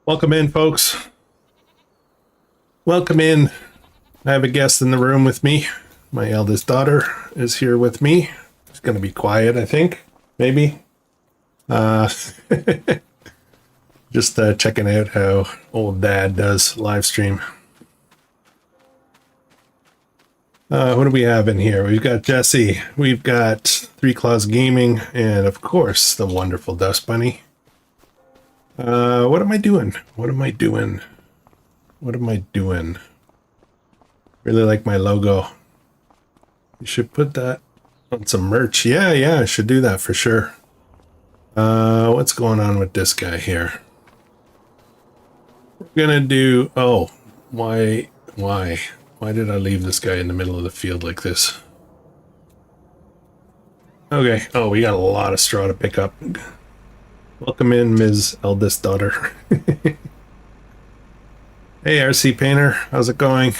Welcome in, folks. Welcome in. I have a guest in the room with me. My eldest daughter is here with me. It's going to be quiet, I think. Maybe. Uh, just checking out how old dad does live stream. What do we have in here? We've got Jesse. We've got Three Claws Gaming. And, of course, the wonderful Dust Bunny. What am I doing? What am I doing? What am I doing? Really like my logo. You should put that on some merch. Yeah, I should do that for sure. What's going on with this guy here? We're gonna do... Oh, why did I leave this guy in the middle of the field like this? Okay. Oh, we got a lot of straw to pick up. Welcome in, Ms. Eldest Daughter. Hey, RC Painter. How's it going?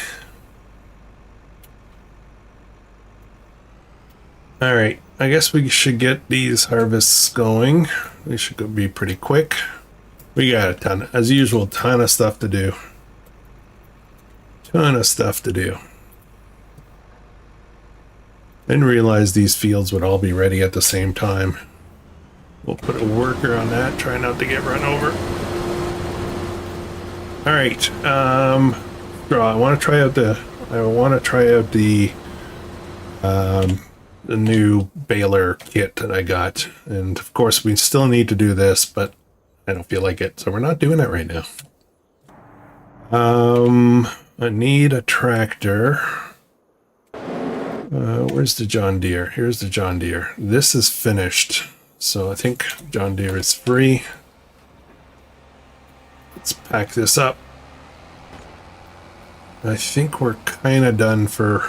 All right. I guess we should get these harvests going. They should be pretty quick. We got a ton, as usual, ton of stuff to do. Ton of stuff to do. Didn't realize these fields would all be ready at the same time. We'll put a worker on that, try not to get run over. All right. I want to try out the new baler kit that I got, and of course we still need to do this, but I don't feel like it, so we're not doing it right now. I need a tractor. Where's the John Deere? Here's the John Deere. This is finished, so I think John Deere is free. Let's pack this up. I think we're kind of done for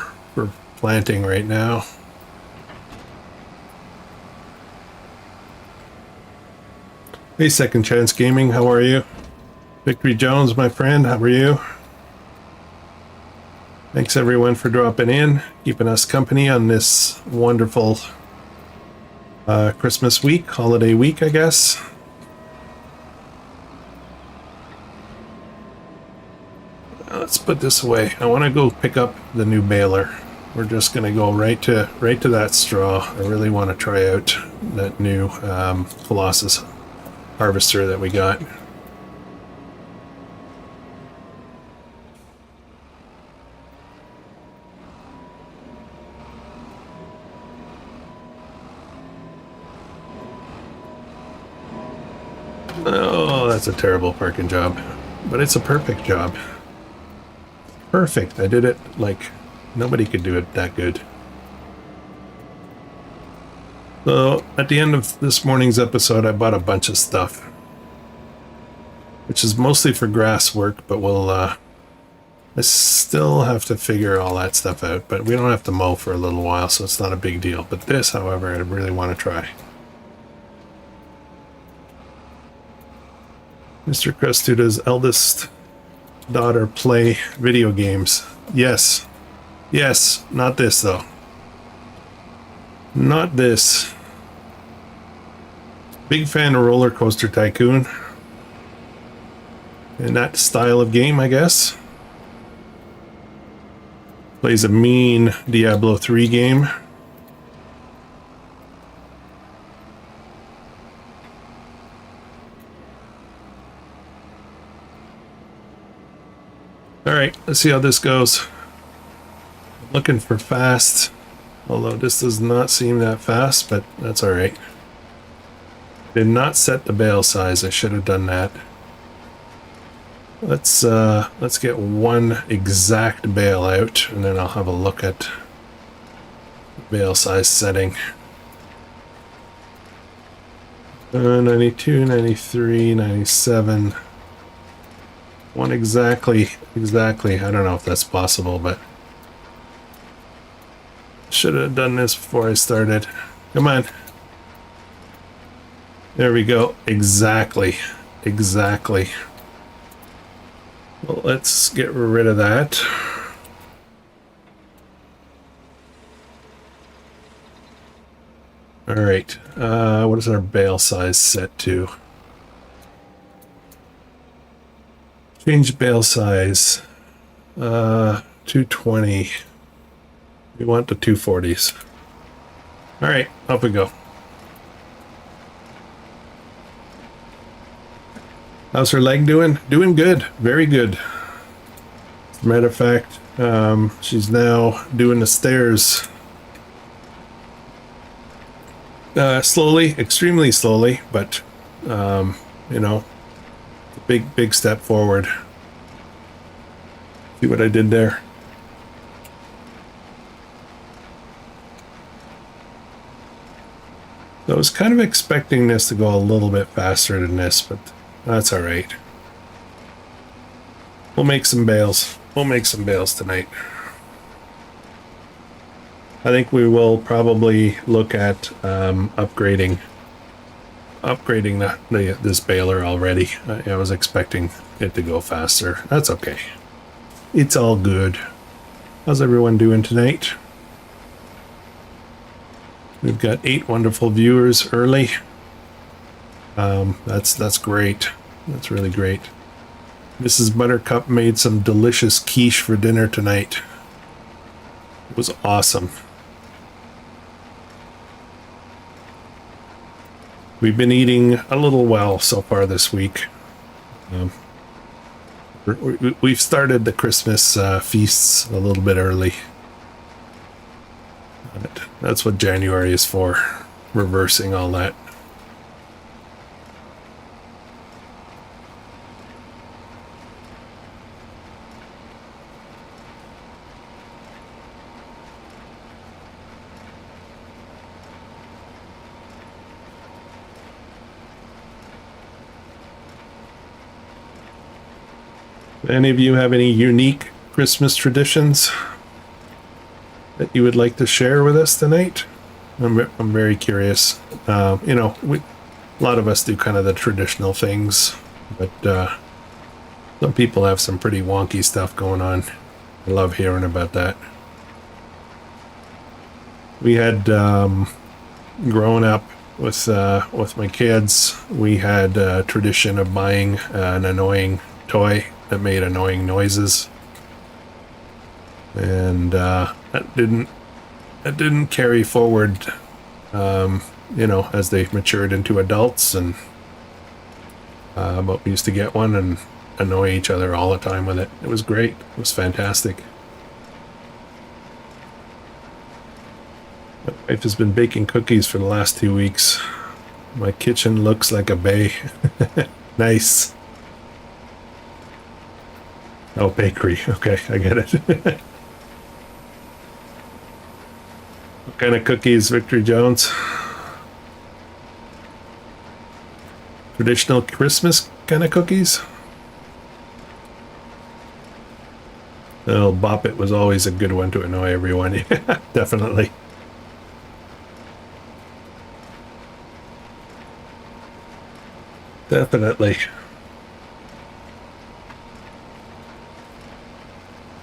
planting right now. Hey, Second Chance Gaming, how are you? Victory Jones, my friend, how are you? Thanks everyone for dropping in, keeping us company on this wonderful Christmas week, holiday week, I guess. Let's put this away. I want to go pick up the new baler. We're just going to go right to that straw. I really want to try out that new Colossus harvester that we got. Oh, that's a terrible parking job, but it's a perfect job. Perfect. I did it like nobody could do it that good. So at the end of this morning's episode, I bought a bunch of stuff, which is mostly for grass work, but I still have to figure all that stuff out, but we don't have to mow for a little while, so it's not a big deal. But this, however, I really want to try. Mr. Krustoo's eldest daughter play video games. Yes. Yes. Not this, though. Not this. Big fan of Roller Coaster Tycoon. And that style of game, I guess. Plays a mean Diablo 3 game. Alright, let's see how this goes. I'm looking for fast, although this does not seem that fast, but that's alright. Did not set the bale size, I should have done that. Let's get one exact bale out, and then I'll have a look at bale size setting. 92, 93, 97... One exactly. I don't know if that's possible, but should have done this before I started. Come on. There we go. Exactly. Well, let's get rid of that. All right. What is our bale size set to? Change bale size. 220. We want the 240s. All right, up we go. How's her leg doing? Doing good. Very good. As a matter of fact, she's now doing the stairs slowly, extremely slowly, but you know, big step forward. See what I did there? So I was kind of expecting this to go a little bit faster than this, but that's all right. We'll make some bales. We'll make some bales tonight. I think we will probably look at upgrading this baler already. I was expecting it to go faster. That's okay. It's all good. How's everyone doing tonight? We've got 8 wonderful viewers early. That's great. That's really great. Mrs. Buttercup made some delicious quiche for dinner tonight. It was awesome. We've been eating a little well so far this week. We've started the Christmas feasts a little bit early. But that's what January is for, reversing all that. Any of you have any unique Christmas traditions that you would like to share with us tonight? I'm very curious. You know, a lot of us do kind of the traditional things, but some people have some pretty wonky stuff going on. I love hearing about that. We had growing up with my kids, we had a tradition of buying an annoying toy that made annoying noises, and that didn't carry forward, you know, as they matured into adults, and but we used to get one and annoy each other all the time with it. It was great. It was fantastic. My wife has been baking cookies for the last 2 weeks. My kitchen looks like a bay. Nice. Oh, bakery. Okay, I get it. What kind of cookies, Victory Jones? Traditional Christmas kind of cookies? Oh, Bop It was always a good one to annoy everyone. Yeah, definitely. Definitely.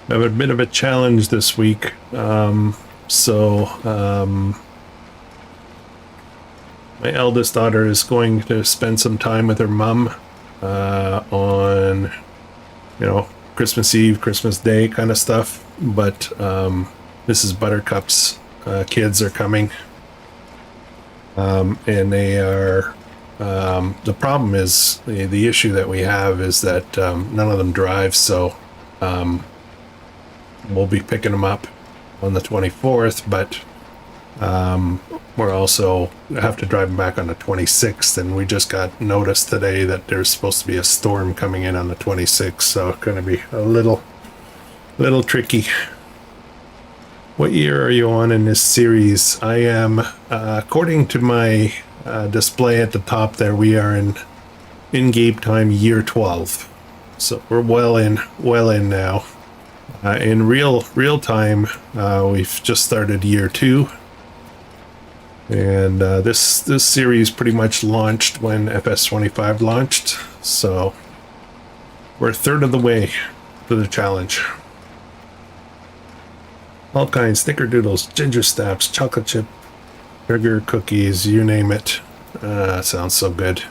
I have a bit of a challenge this week. My eldest daughter is going to spend some time with her mom on, you know, Christmas Eve, Christmas Day kind of stuff. But Mrs. Buttercup's kids are coming, and they are. The problem is the issue that we have is that none of them drive, so we'll be picking them up on the 24th, but we're also have to drive them back on the 26th, and we just got notice today that there's supposed to be a storm coming in on the 26th, so it's going to be a little tricky. What year are you on in this series? I am, according to my display at the top there, we are in game time year 12, so we're well in now. In real time, we've just started year 2, and this series pretty much launched when FS25 launched, so we're a third of the way to the challenge. All kinds, snickerdoodles, ginger snaps, chocolate chip, sugar cookies, you name it. Sounds so good.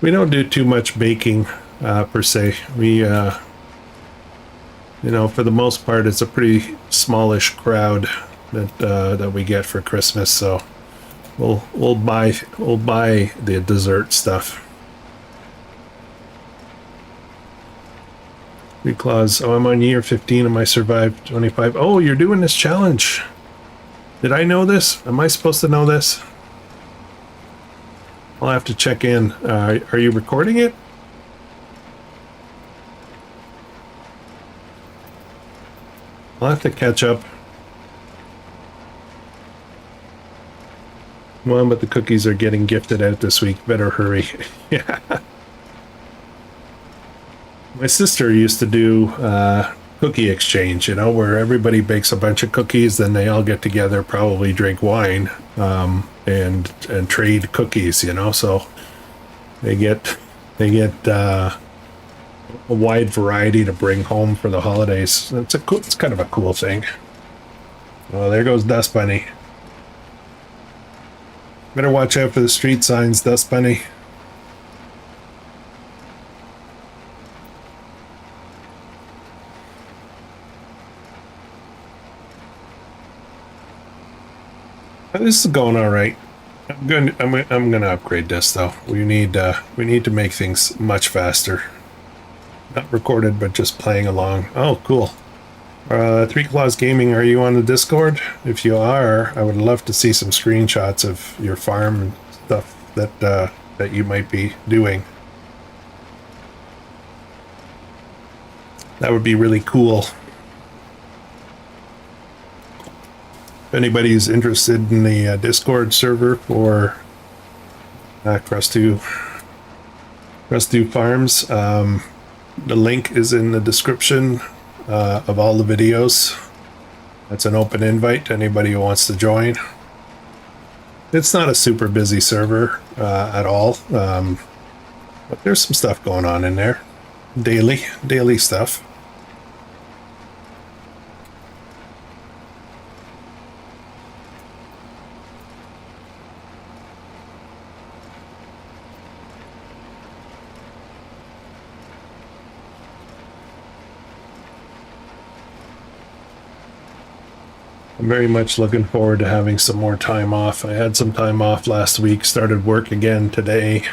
We don't do too much baking per se. We, you know, for the most part, it's a pretty smallish crowd that we get for Christmas. So we'll buy the dessert stuff. Three claws. Oh, I'm on year 15 and I survived 25. Oh, you're doing this challenge. Did I know this? Am I supposed to know this? I'll have to check in. Are you recording it? I'll have to catch up. Well, but the cookies are getting gifted out this week. Better hurry. Yeah. My sister used to do cookie exchange, you know, where everybody bakes a bunch of cookies, then they all get together, probably drink wine, and trade cookies, you know. So they get a wide variety to bring home for the holidays. It's kind of a cool thing. Oh, there goes Dust Bunny. Better watch out for the street signs, Dust Bunny. This is going all right. I'm gonna upgrade this though. We need to make things much faster. Not recorded, but just playing along. Oh, cool. Three Claws Gaming, are you on the Discord? If you are, I would love to see some screenshots of your farm and stuff that you might be doing. That would be really cool. If anybody's interested in the Discord server for Krustoo Farms, the link is in the description of all the videos. That's an open invite to anybody who wants to join. It's not a super busy server at all, but there's some stuff going on in there. Daily stuff. I'm very much looking forward to having some more time off. I had some time off last week, started work again today.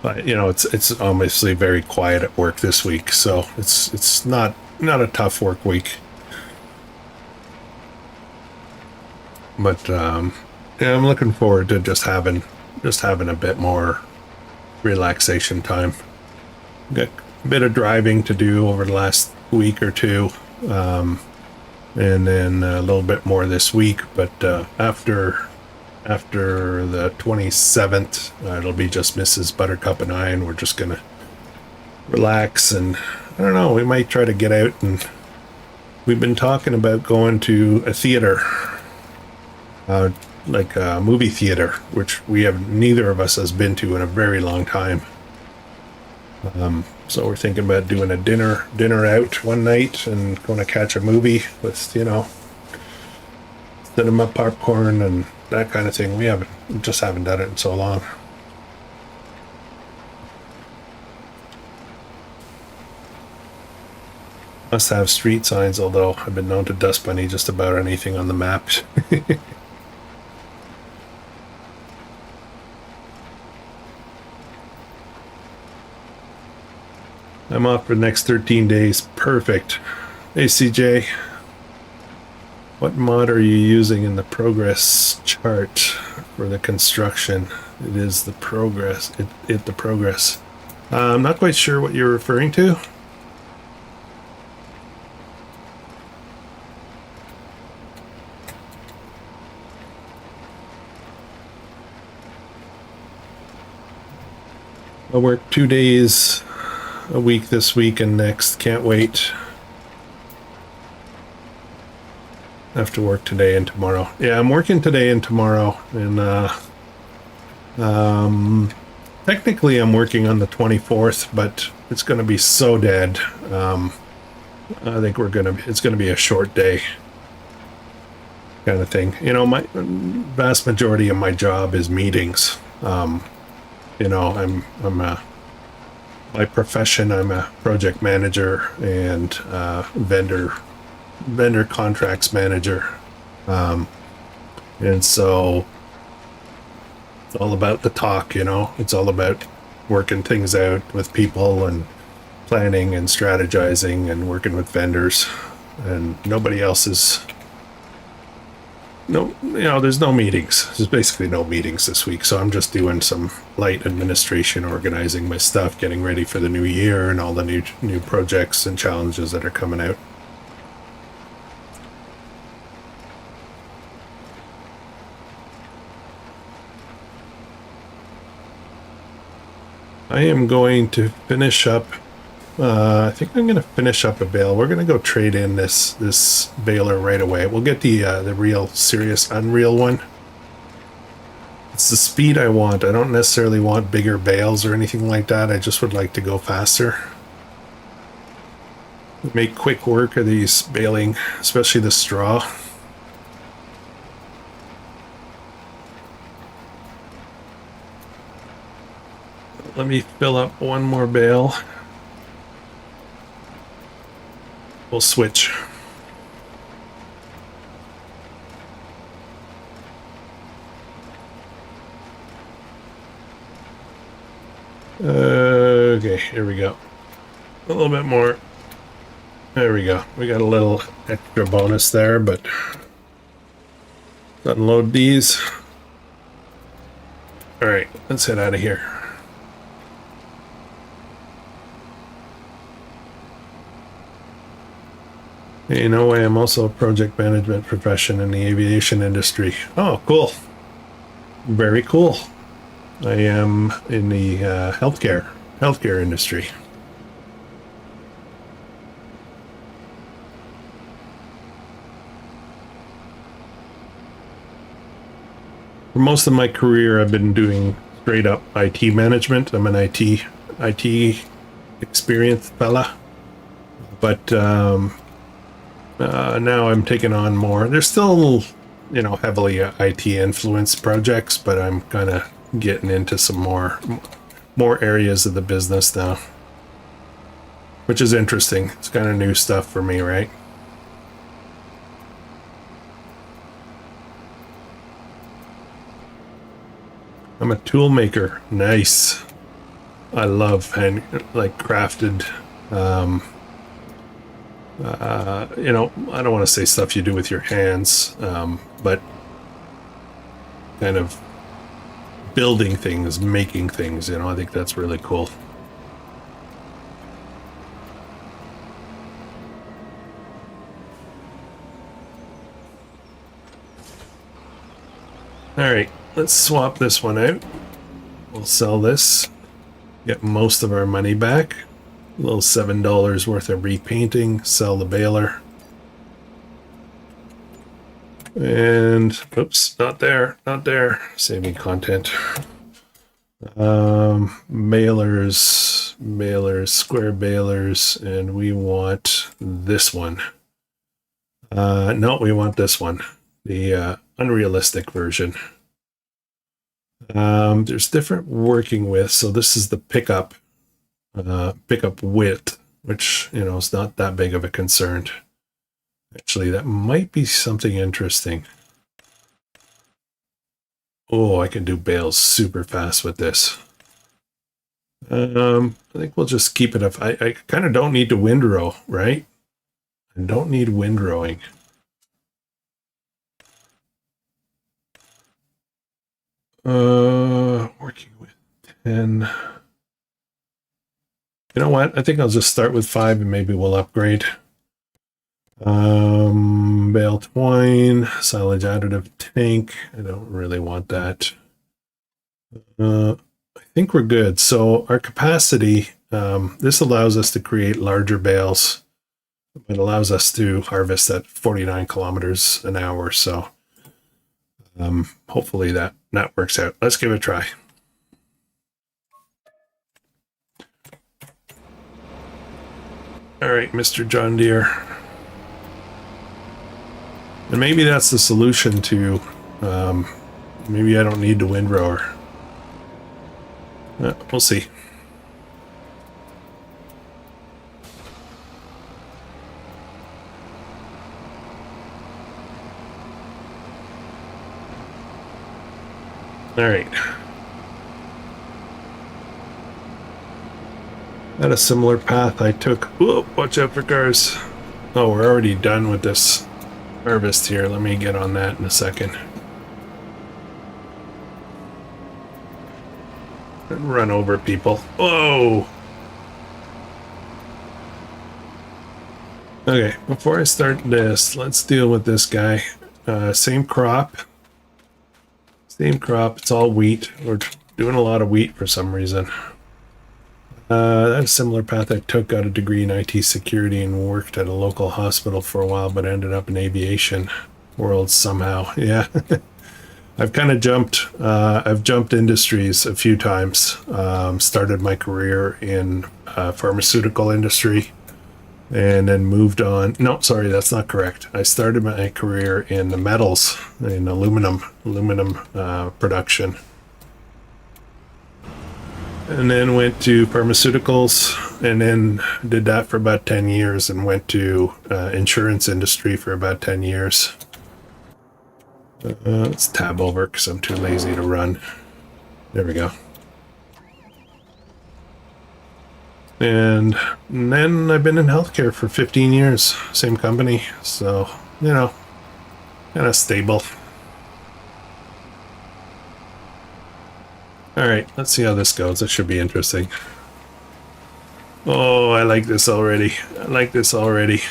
But you know, it's obviously very quiet at work this week, so it's not a tough work week. But yeah, I'm looking forward to just having a bit more relaxation time. Got a bit of driving to do over the last week or two, and then a little bit more this week, but after the 27th, it'll be just Mrs. Buttercup and I, and we're just gonna relax. And I don't know, we might try to get out, and we've been talking about going to a theater, like a movie theater, which neither of us has been to in a very long time. So we're thinking about doing a dinner out one night and going to catch a movie with, you know, cinema popcorn and that kind of thing. We just haven't done it in so long. Must have street signs, although I've been known to dust bunny just about anything on the map. I'm off for the next 13 days. Perfect. Hey, CJ. What mod are you using in the progress chart for the construction? It is the progress. The progress. I'm not quite sure what you're referring to. I'll work 2 days a week this week and next. Can't wait. I have to work today and tomorrow. Yeah, I'm working today and tomorrow, and technically I'm working on the 24th, but it's going to be so dead. I think it's going to be a short day. kind of thing. You know, my vast majority of my job is meetings. You know, I'm a by profession, I'm a project manager and vendor contracts manager. And so it's all about the talk, you know, it's all about working things out with people and planning and strategizing and working with vendors, and nobody else is, no, you know, there's no meetings. There's basically no meetings this week. So I'm just doing some light administration, organizing my stuff, getting ready for the new year and all the new projects and challenges that are coming out. I am going to finish up. I think I'm going to finish up a bale. We're going to go trade in this baler right away. We'll get the real serious Unreal one. It's the speed I want. I don't necessarily want bigger bales or anything like that. I just would like to go faster. Make quick work of these baling, especially the straw. Let me fill up one more bale. We'll switch. Okay, here we go. A little bit more. There we go. We got a little extra bonus there, but let's unload these. All right, let's head out of here. You know, I am also a project management profession in the aviation industry. Oh, cool. Very cool. I am in the healthcare industry. For most of my career, I've been doing straight up IT management. I'm an IT experienced fella, but now I'm taking on more. There's still, you know, heavily IT influenced projects, but I'm kind of getting into some more areas of the business now, which is interesting. It's kind of new stuff for me, right? I'm a tool maker. Nice. I love crafted, you know, I don't want to say stuff you do with your hands, but kind of building things, making things, you know, I think that's really cool. All right, let's swap this one out. We'll sell this, get most of our money back. A little $7 worth of repainting, sell the baler. And oops, not there, saving content. Mailers, square balers, and we want this one. No, we want this one, the unrealistic version. There's different working with, so this is the pickup width, which, you know, is not that big of a concern. Actually, that might be something interesting. Oh, I can do bales super fast with this. I think we'll just keep it up. I kind of don't need to windrow, right? I don't need windrowing. Working with 10. You know what? I think I'll just start with 5 and maybe we'll upgrade. Bale twine, silage additive tank. I don't really want that. I think we're good. So our capacity, this allows us to create larger bales. It allows us to harvest at 49 kilometers an hour. So hopefully that works out. Let's give it a try. All right, Mr. John Deere. And maybe that's the solution to, maybe I don't need the windrower. We'll see. All right. At a similar path I took. Whoa, watch out for cars. Oh, we're already done with this harvest here. Let me get on that in a second. And run over people. Whoa! Okay, before I start this, let's deal with this guy. Same crop. Same crop. It's all wheat. We're doing a lot of wheat for some reason. That's a similar path I took. Got a degree in IT security and worked at a local hospital for a while, but ended up in aviation world somehow. Yeah. I've kind of jumped. I've jumped industries a few times. Started my career in pharmaceutical industry, and then moved on. No, sorry, that's not correct. I started my career in the metals, in aluminum production, and then went to pharmaceuticals, and then did that for about 10 years, and went to insurance industry for about 10 years. Let's tab over because I'm too lazy to run. There we go. And then I've been in healthcare for 15 years, same company. So, you know, kind of stable. All right, let's see how this goes. It should be interesting. Oh, I like this already. I like this already.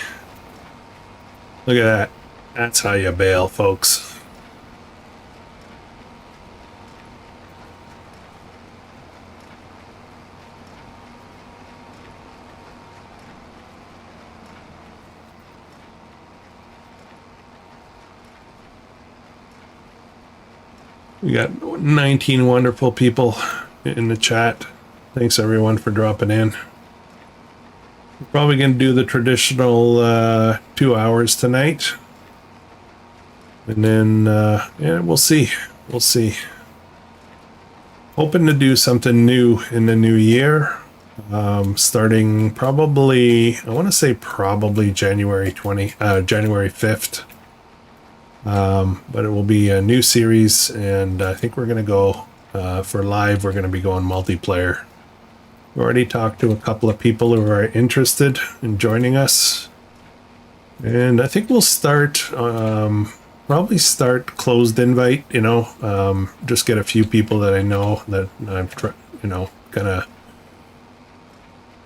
Look at that. That's how you bail, folks. We got 19 wonderful people in the chat. Thanks everyone for dropping in. We're probably going to do the traditional 2 hours tonight. And then, yeah, we'll see. We'll see. Hoping to do something new in the new year. Starting probably, I want to say probably January 5th. But it will be a new series, and I think we're going to go for live. We're going to be going multiplayer. We already talked to a couple of people who are interested in joining us, and I think we'll start probably start closed invite. You know, just get a few people that I know that I've kind of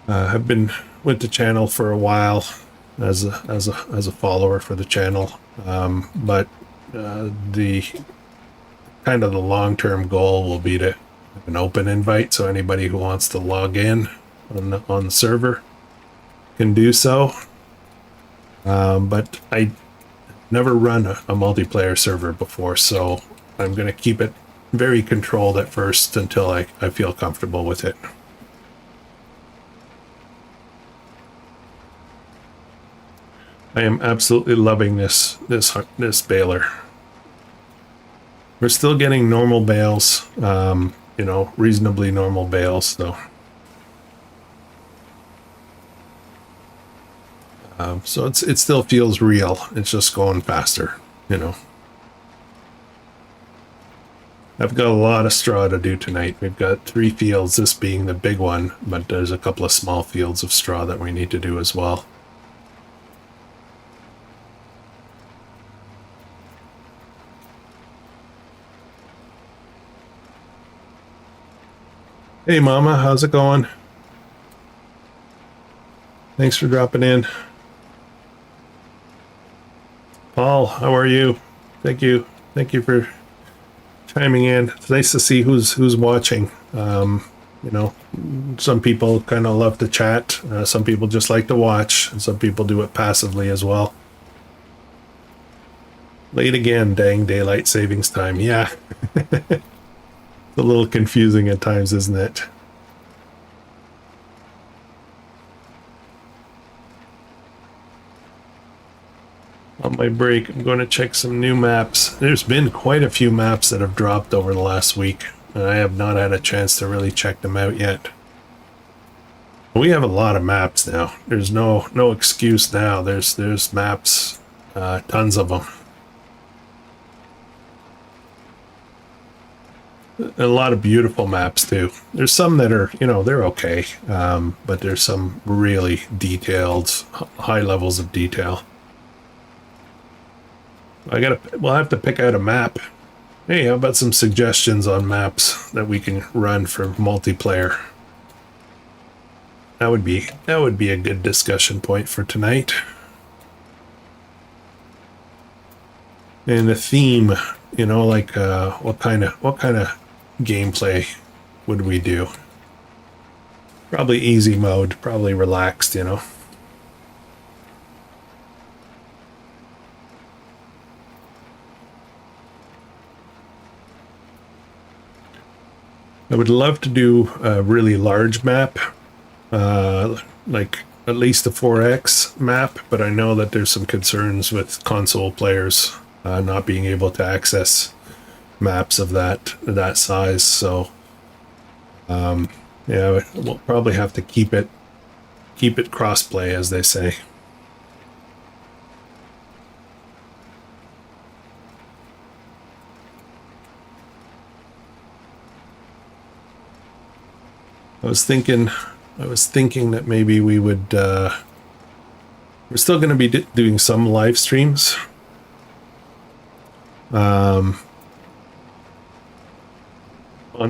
have been with the channel for a while as a follower for the channel. But the kind of the long-term goal will be to have an open invite, so anybody who wants to log in on the server can do so. But I never run a multiplayer server before, so I'm going to keep it very controlled at first until I feel comfortable with it. I am absolutely loving this baler. We're still getting normal bales, you know, reasonably normal bales, though. So it still feels real. It's just going faster, you know. I've got a lot of straw to do tonight. We've got 3 fields, this being the big one, but there's a couple of small fields of straw that we need to do as well. Hey Mama, how's it going? Thanks for dropping in. Paul, how are you? Thank you for chiming in. It's nice to see who's watching. You know, some people kind of love to chat. Some people just like to watch. And some people do it passively as well. Late again, dang daylight savings time. Yeah. It's a little confusing at times, isn't it? On my break, I'm going to check some new maps. There's been quite a few maps that have dropped over the last week, and I have not had a chance to really check them out yet. We have a lot of maps now. There's no excuse now. There's maps, tons of them. A lot of beautiful maps too. There's some that are, they're okay, but there's some really detailed, high levels of detail. We'll have to pick out a map. Hey, how about some suggestions on maps that we can run for multiplayer? That would be a good discussion point for tonight. And the theme, like what kind of gameplay would we do? Probably easy mode, probably relaxed, I would love to do a really large map, like at least a 4X map, but I know that there's some concerns with console players not being able to access maps of that size. So, yeah, we'll probably have to keep it crossplay, as they say. I was thinking that maybe we would, we're still going to be doing some live streams.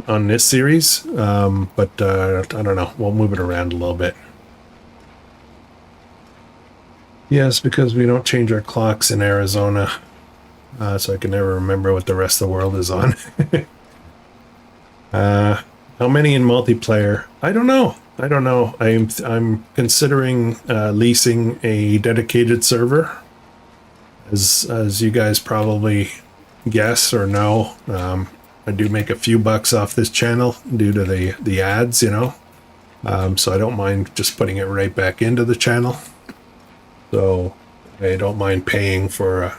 On this series, but I don't know. We'll move it around a little bit. Yes, because we don't change our clocks in Arizona, so I can never remember what the rest of the world is on. How many in multiplayer? I don't know. I'm considering leasing a dedicated server. As you guys probably guess or know, I do make a few bucks off this channel due to the ads, so I don't mind just putting it right back into the channel. So I don't mind paying for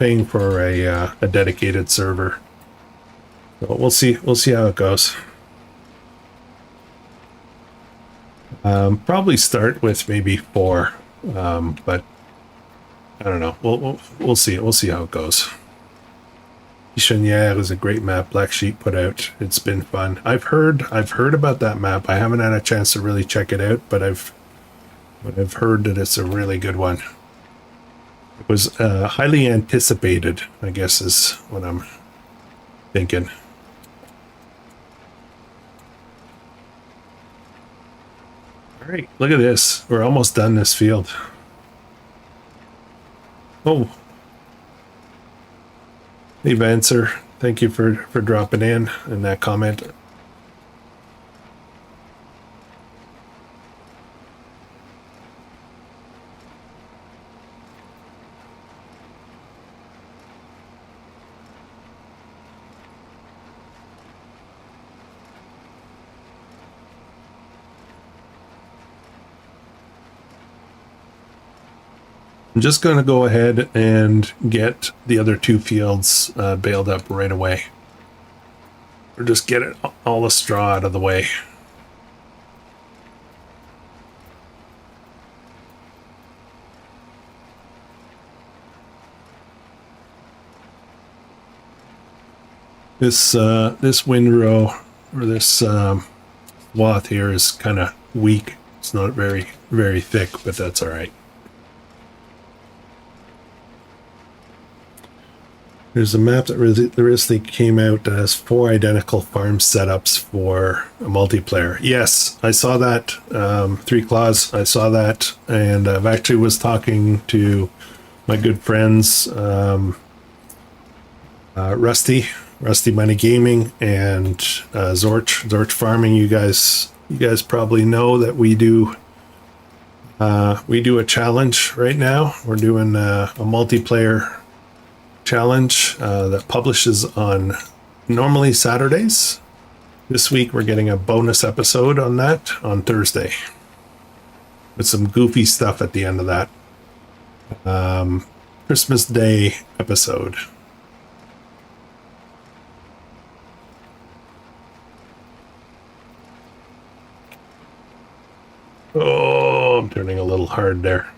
a dedicated server. So we'll see how it goes. Probably start with maybe 4, but I don't know. We'll see. We'll see how it goes. Chenière is a great map Black Sheep put out. It's been fun. I've heard about that map. I haven't had a chance to really check it out, but I've heard that it's a really good one. It was highly anticipated, I guess, is what I'm thinking. All right, look at this. We're almost done this field. Oh. Hey, Vancer. Thank you for dropping in that comment. I'm just going to go ahead and get the other 2 fields baled up right away. Or just get it, all the straw out of the way. This windrow, or this swath here, is kind of weak. It's not very, very thick, but that's all right. There's a map that recently came out that has 4 identical farm setups for a multiplayer. Yes, I saw that. 3 Claws, I saw that. And I've actually was talking to my good friends, Rusty Money Gaming, and Zorch Farming. You guys probably know that we do a challenge right now. We're doing a multiplayer challenge that publishes on normally Saturdays. This week we're getting a bonus episode on that on Thursday with some goofy stuff at the end of that. Christmas Day episode. Oh, I'm turning a little hard there.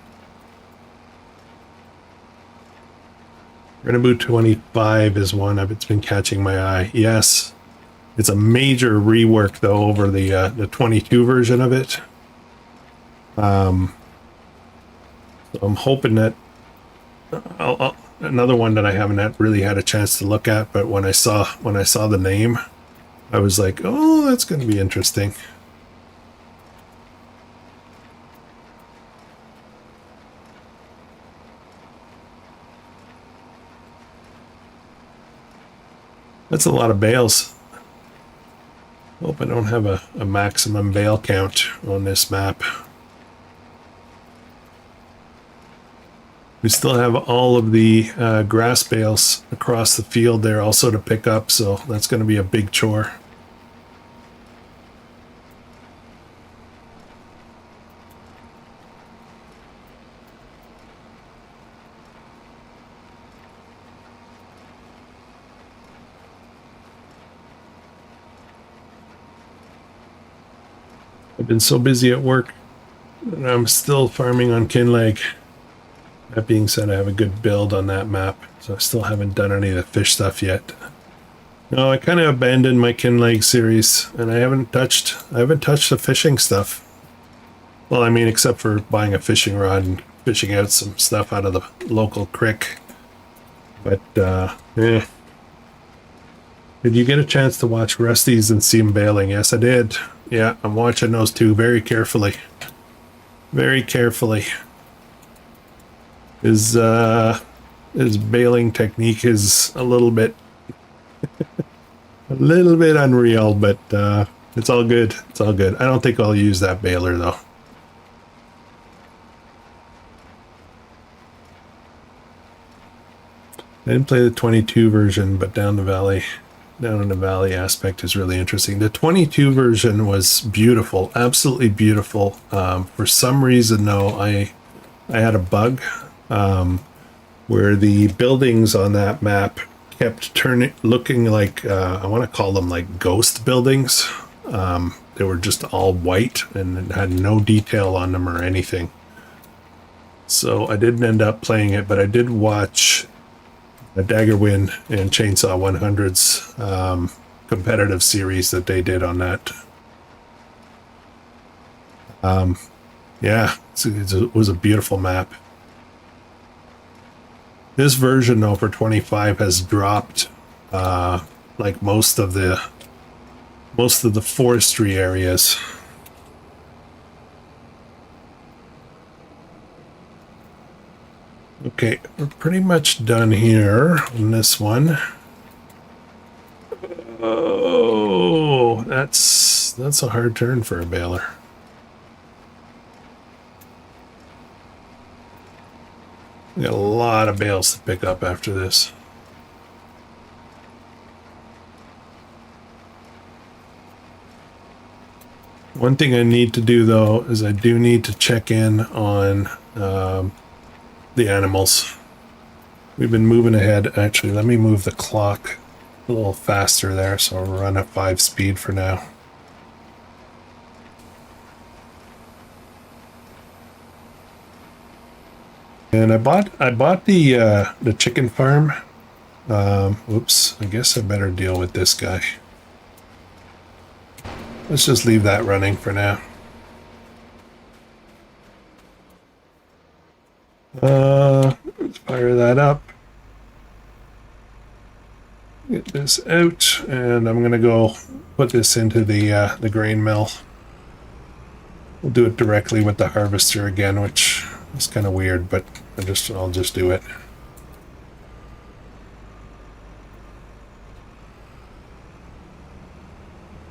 Krustoo 25 is one of it's been catching my eye. Yes, it's a major rework though over the 22 version of it. So I'm hoping that another one that I haven't really had a chance to look at, but when I saw the name, I was like, oh, that's going to be interesting. That's a lot of bales. Hope I don't have a maximum bale count on this map. We still have all of the grass bales across the field there also to pick up, so that's going to be a big chore. I've been so busy at work, and I'm still farming on Kinleg. That being said, I have a good build on that map, so I still haven't done any of the fish stuff yet. No, I kind of abandoned my Kinleg series, and I haven't touched the fishing stuff. Well, I mean, except for buying a fishing rod and fishing out some stuff out of the local creek. But, yeah. Did you get a chance to watch Rusty's and see him bailing? Yes, I did. Yeah, I'm watching those two very carefully. Very carefully. His bailing technique is a little bit unreal, but it's all good. It's all good. I don't think I'll use that bailer though. I didn't play the 22 version, but down in the valley aspect is really interesting. The 22 version was beautiful, absolutely beautiful. For some reason though, I had a bug where the buildings on that map kept looking like I want to call them like ghost buildings. They were just all white and had no detail on them or anything. So I didn't end up playing it, but I did watch a Daggerwin and Chainsaw 100's competitive series that they did on that. Yeah, it was a beautiful map. This version though for 25 has dropped like most of the forestry areas. Okay, we're pretty much done here on this one. Oh, that's a hard turn for a baler. We got a lot of bales to pick up after this. One thing I need to do though is I do need to check in on the animals. We've been moving ahead. Actually, let me move the clock a little faster there, so I'll run at 5 speed for now. And I bought the chicken farm. Oops, I guess I better deal with this guy. Let's just leave that running for now. Let's fire that up. Get this out, and I'm gonna go put this into the grain mill. We'll do it directly with the harvester again, which is kind of weird, but I'll just do it.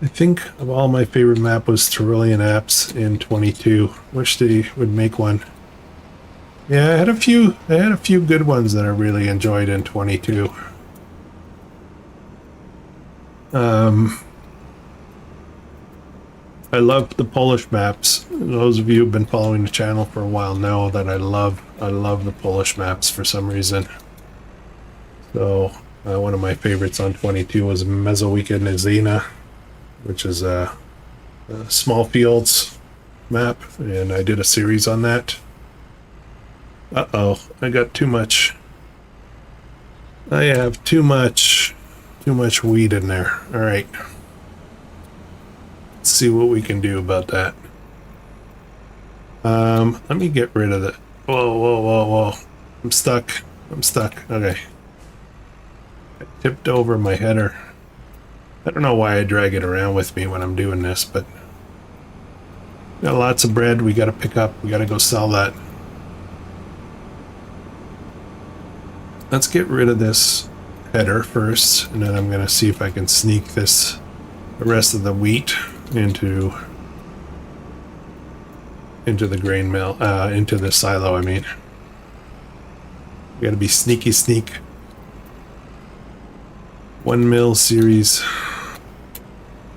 I think of all my favorite map was Cerulean Apps in 22. Wish they would make one. Yeah, I had a few good ones that I really enjoyed in 22. I love the Polish maps. Those of you who've been following the channel for a while know that I love I love the Polish maps for some reason. So one of my favorites on 22 was Mezowica Nizina, which is a small fields map, and I did a series on that. Uh-oh, I got too much. I have too much weed in there. All right. Let's see what we can do about that. Let me get rid of the... Whoa. I'm stuck. Okay. I tipped over my header. I don't know why I drag it around with me when I'm doing this, but... Got lots of bread we gotta pick up. We gotta go sell that. Let's get rid of this header first, and then I'm gonna see if I can sneak the rest of the wheat into the grain mill, into the silo, I mean. We gotta be sneak. 1 mil series.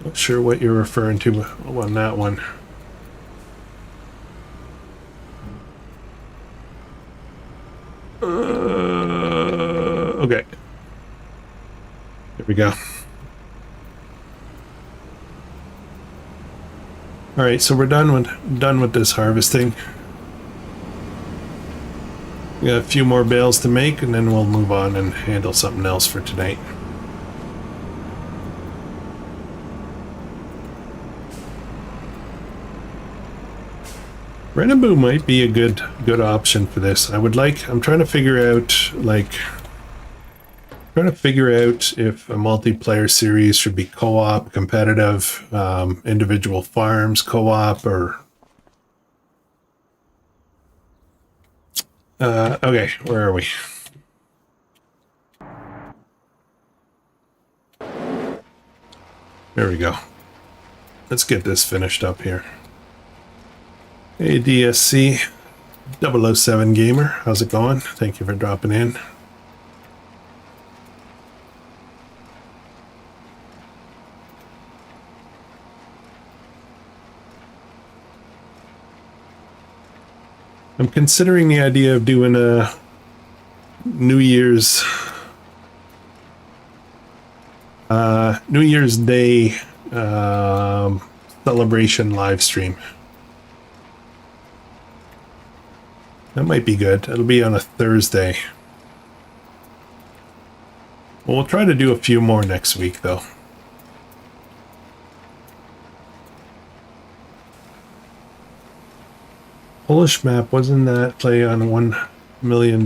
Not sure what you're referring to on that one. Okay. There we go. All right, so we're done with this harvesting. We got a few more bales to make, and then we'll move on and handle something else for tonight. Renaboo might be a good option for this. I'm trying to figure out if a multiplayer series should be co-op, competitive, individual farms, co-op, or okay, where are we? There we go. Let's get this finished up here. Hey, DSC 007 Gamer, how's it going? Thank you for dropping in. I'm considering the idea of doing a New Year's Day celebration live stream. That might be good. It'll be on a Thursday. Well, we'll try to do a few more next week, though. Polish map, wasn't that play on $1 million?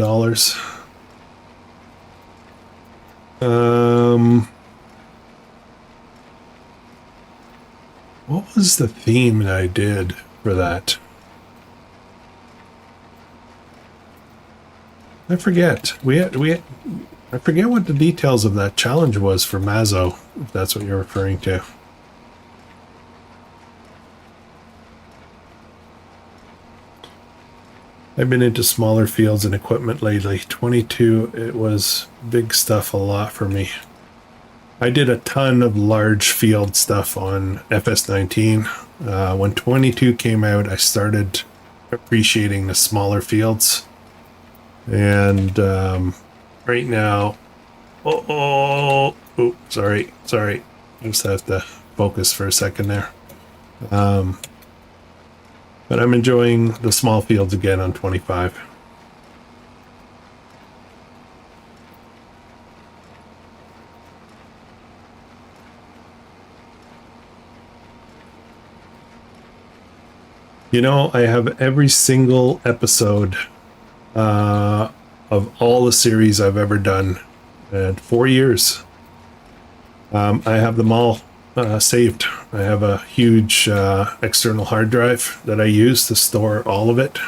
What was the theme that I did for that? I forget. I forget what the details of that challenge was for Mazo, if that's what you're referring to. I've been into smaller fields and equipment lately. 22, it was big stuff a lot for me. I did a ton of large field stuff on FS19. When 22 came out, I started appreciating the smaller fields. And right now, oh, sorry. I just have to focus for a second there. But I'm enjoying the small fields again on 25. You know, I have every single episode of all the series I've ever done in 4 years. I have them all saved. I have a huge external hard drive that I use to store all of it.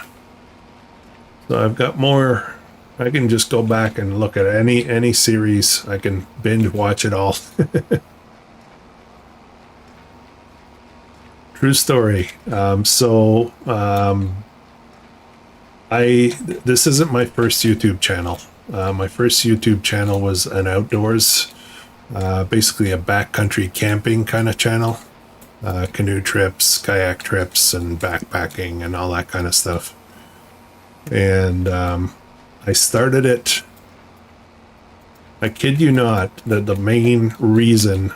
So I've got more. I can just go back and look at any series. I can binge watch it all. True story. This isn't my first YouTube channel. My first YouTube channel was an outdoors, basically a backcountry camping kind of channel. Canoe trips, kayak trips, and backpacking and all that kind of stuff. And I started it. I kid you not, the main reason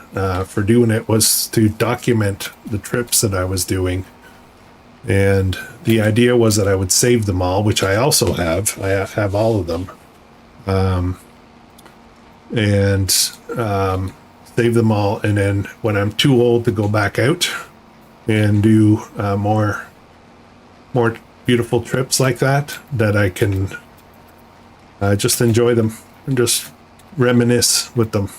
for doing it was to document the trips that I was doing. And the idea was that I would save them all, which I also have. I have all of them. And save them all. And then when I'm too old to go back out and do more beautiful trips like that, that I can just enjoy them and just reminisce with them.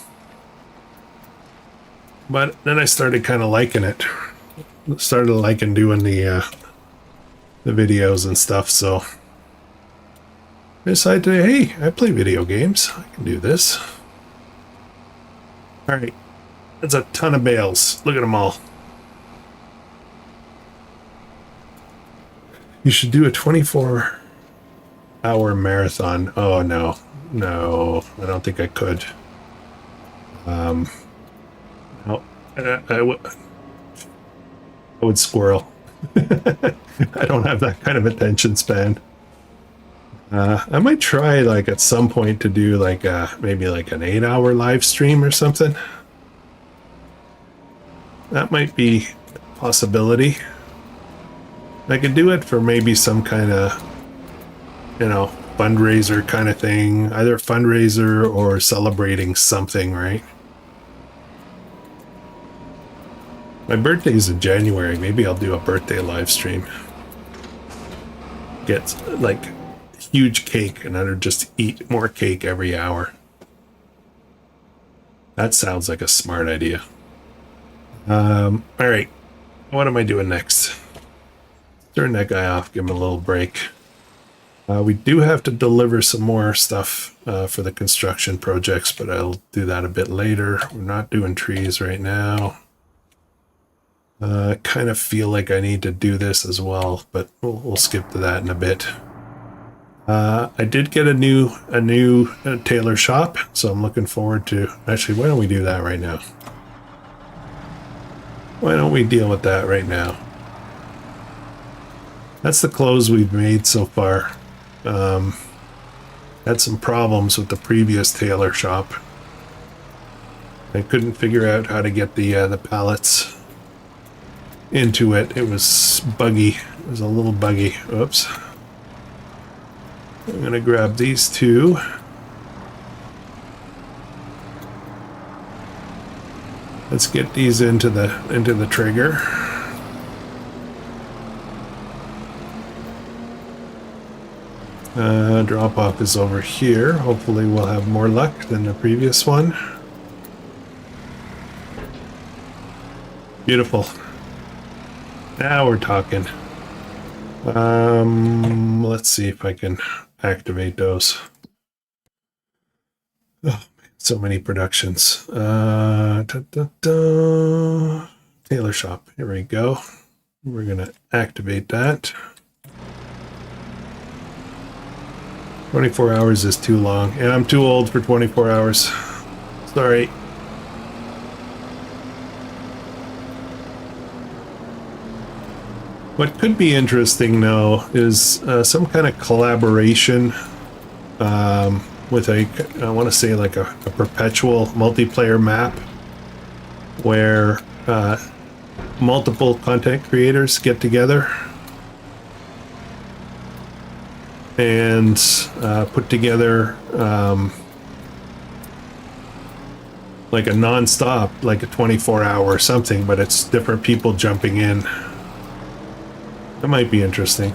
But then I started kind of liking it. Started liking doing the videos and stuff, so I decided to, hey, I play video games. I can do this. All right, that's a ton of bales. Look at them all. You should do a 24-hour marathon. Oh, no, I don't think I could. No, I would squirrel. I don't have that kind of attention span. I might try, like, at some point to do, like, maybe like an 8-hour live stream or something. That might be a possibility. I could do it for maybe some kind of, fundraiser kind of thing. Either fundraiser or celebrating something, right? My birthday's in January. Maybe I'll do a birthday live stream. Get, like, huge cake and I'd just eat more cake every hour. That sounds like a smart idea. All right. What am I doing next? Turn that guy off, give him a little break. We do have to deliver some more stuff for the construction projects, but I'll do that a bit later. We're not doing trees right now. I kind of feel like I need to do this as well, but we'll skip to that in a bit. I did get a new tailor shop, so I'm looking forward to... Actually, why don't we do that right now? Why don't we deal with that right now? That's the clothes we've made so far. Had some problems with the previous tailor shop. I couldn't figure out how to get the pallets into it. It was buggy. It was a little buggy. Oops. I'm gonna grab these two. Let's get these into the trigger. Drop off is over here. Hopefully we'll have more luck than the previous one. Beautiful. Now we're talking. Let's see if I can activate those. Oh, so many productions. Tailor shop. Here we go. We're gonna activate that. 24 hours is too long, and I'm too old for 24 hours. Sorry. What could be interesting, though, is some kind of collaboration with I want to say like a perpetual multiplayer map where multiple content creators get together and put together like a non-stop, like a 24-hour or something, but it's different people jumping in. That might be interesting.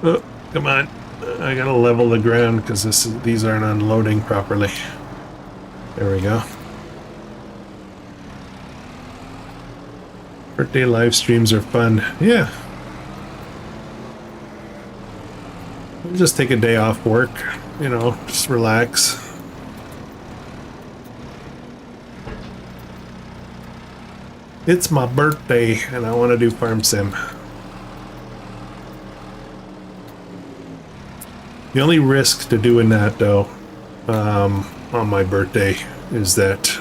Oh, come on. I gotta level the ground because these aren't unloading properly. There we go. Birthday live streams are fun. Yeah. We'll just take a day off work, just relax. It's my birthday and I want to do farm sim. The only risk to doing that, though, on my birthday is that,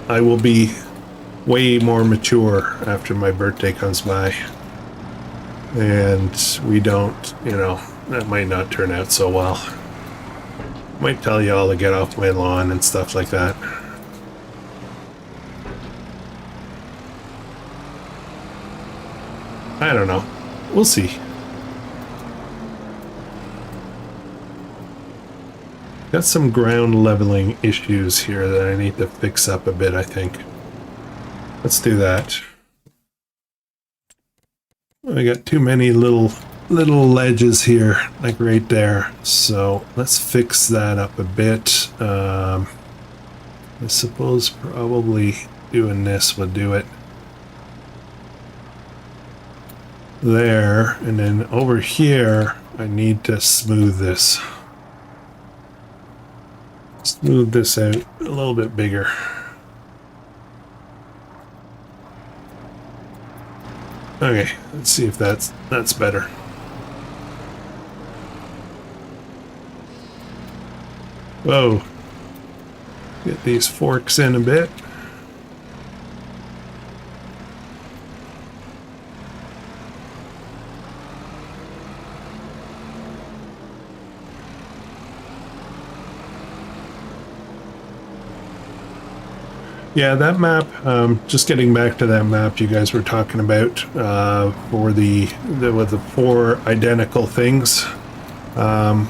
I will be way more mature after my birthday comes by. And we don't, you know, that might not turn out so well. Might tell y'all to get off my lawn and stuff like that. I don't know. We'll see. Got some ground leveling issues here that I need to fix up a bit, I think. Let's do that. I got too many little ledges here, like right there. So let's fix that up a bit. I suppose probably doing this would do it. There, and then over here, I need to smooth this. Smooth this out a little bit bigger. Okay, let's see if that's better. Whoa. Get these forks in a bit. Yeah, that map, just getting back to that map you guys were talking about for with the 4 identical things. I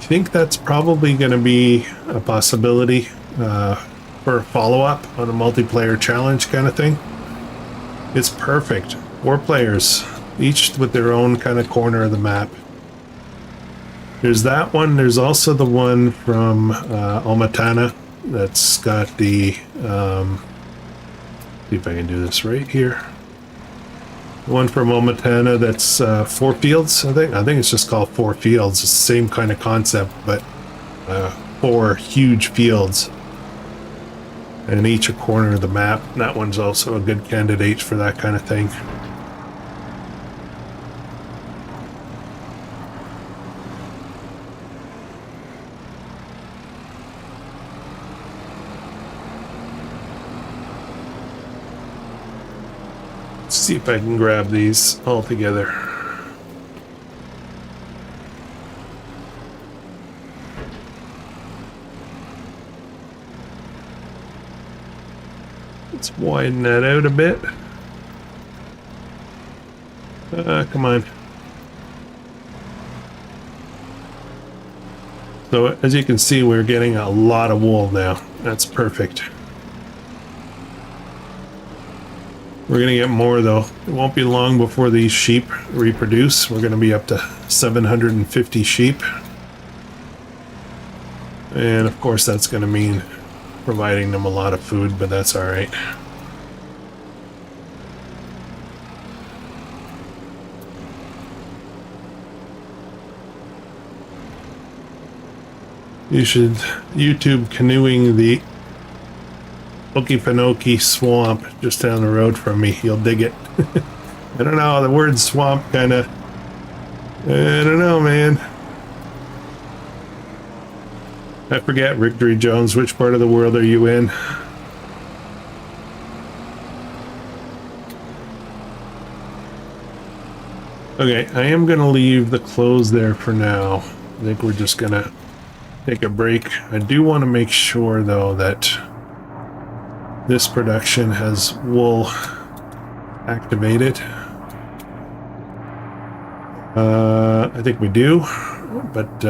think that's probably going to be a possibility for a follow-up on a multiplayer challenge kind of thing. It's perfect. 4 players, each with their own kind of corner of the map. There's that one. There's also the one from Omatana. That's got the, see if I can do this right here. The one from Omatana that's 4 fields, I think. I think it's just called 4 fields. It's the same kind of concept, but 4 huge fields. And each a corner of the map. That one's also a good candidate for that kind of thing. See if I can grab these all together. Let's widen that out a bit. Come on. So as you can see, we're getting a lot of wool now. That's perfect. We're going to get more though. It won't be long before these sheep reproduce. We're going to be up to 750 sheep. And of course that's going to mean providing them a lot of food, but that's all right. You should YouTube canoeing the Okefenokee swamp just down the road from me. You'll dig it. I don't know, the word swamp kind of, I don't know, man. I forget, Victory Jones, which part of the world are you in? Okay, I am going to leave the clothes there for now. I think we're just going to take a break. I do want to make sure, though, that this production has wool activated. I think we do, but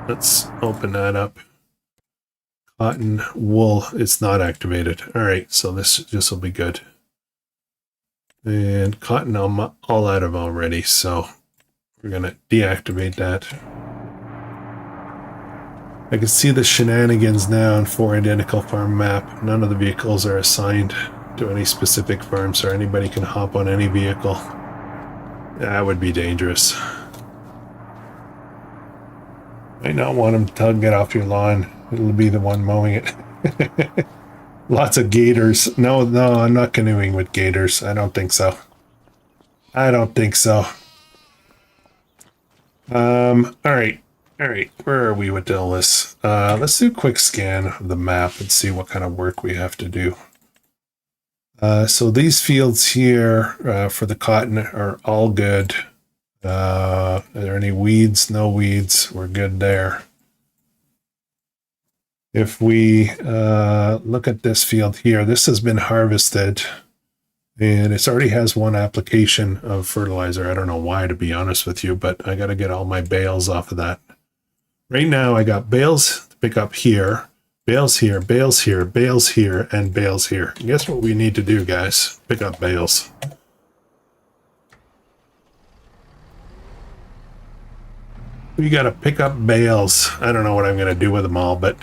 let's open that up. Cotton, wool, it's not activated. All right, so this will be good. And cotton I'm all out of already, so we're gonna deactivate that. I can see the shenanigans now on 4 identical farm map. None of the vehicles are assigned to any specific farm, so anybody can hop on any vehicle. That would be dangerous. Might not want them to get off your lawn. It'll be the one mowing it. Lots of gators. No, I'm not canoeing with gators. I don't think so. I don't think so. All right. Where are we with all this? Let's do a quick scan of the map and see what kind of work we have to do. So these fields here for the cotton are all good. Are there any weeds? No weeds. We're good there. If we look at this field here, this has been harvested and it already has one application of fertilizer. I don't know why, to be honest with you, but I got to get all my bales off of that. Right now I got bales to pick up here, bales here, bales here, bales here, and bales here. Guess what we need to do, guys? Pick up bales. We got to pick up bales. I don't know what I'm going to do with them all, but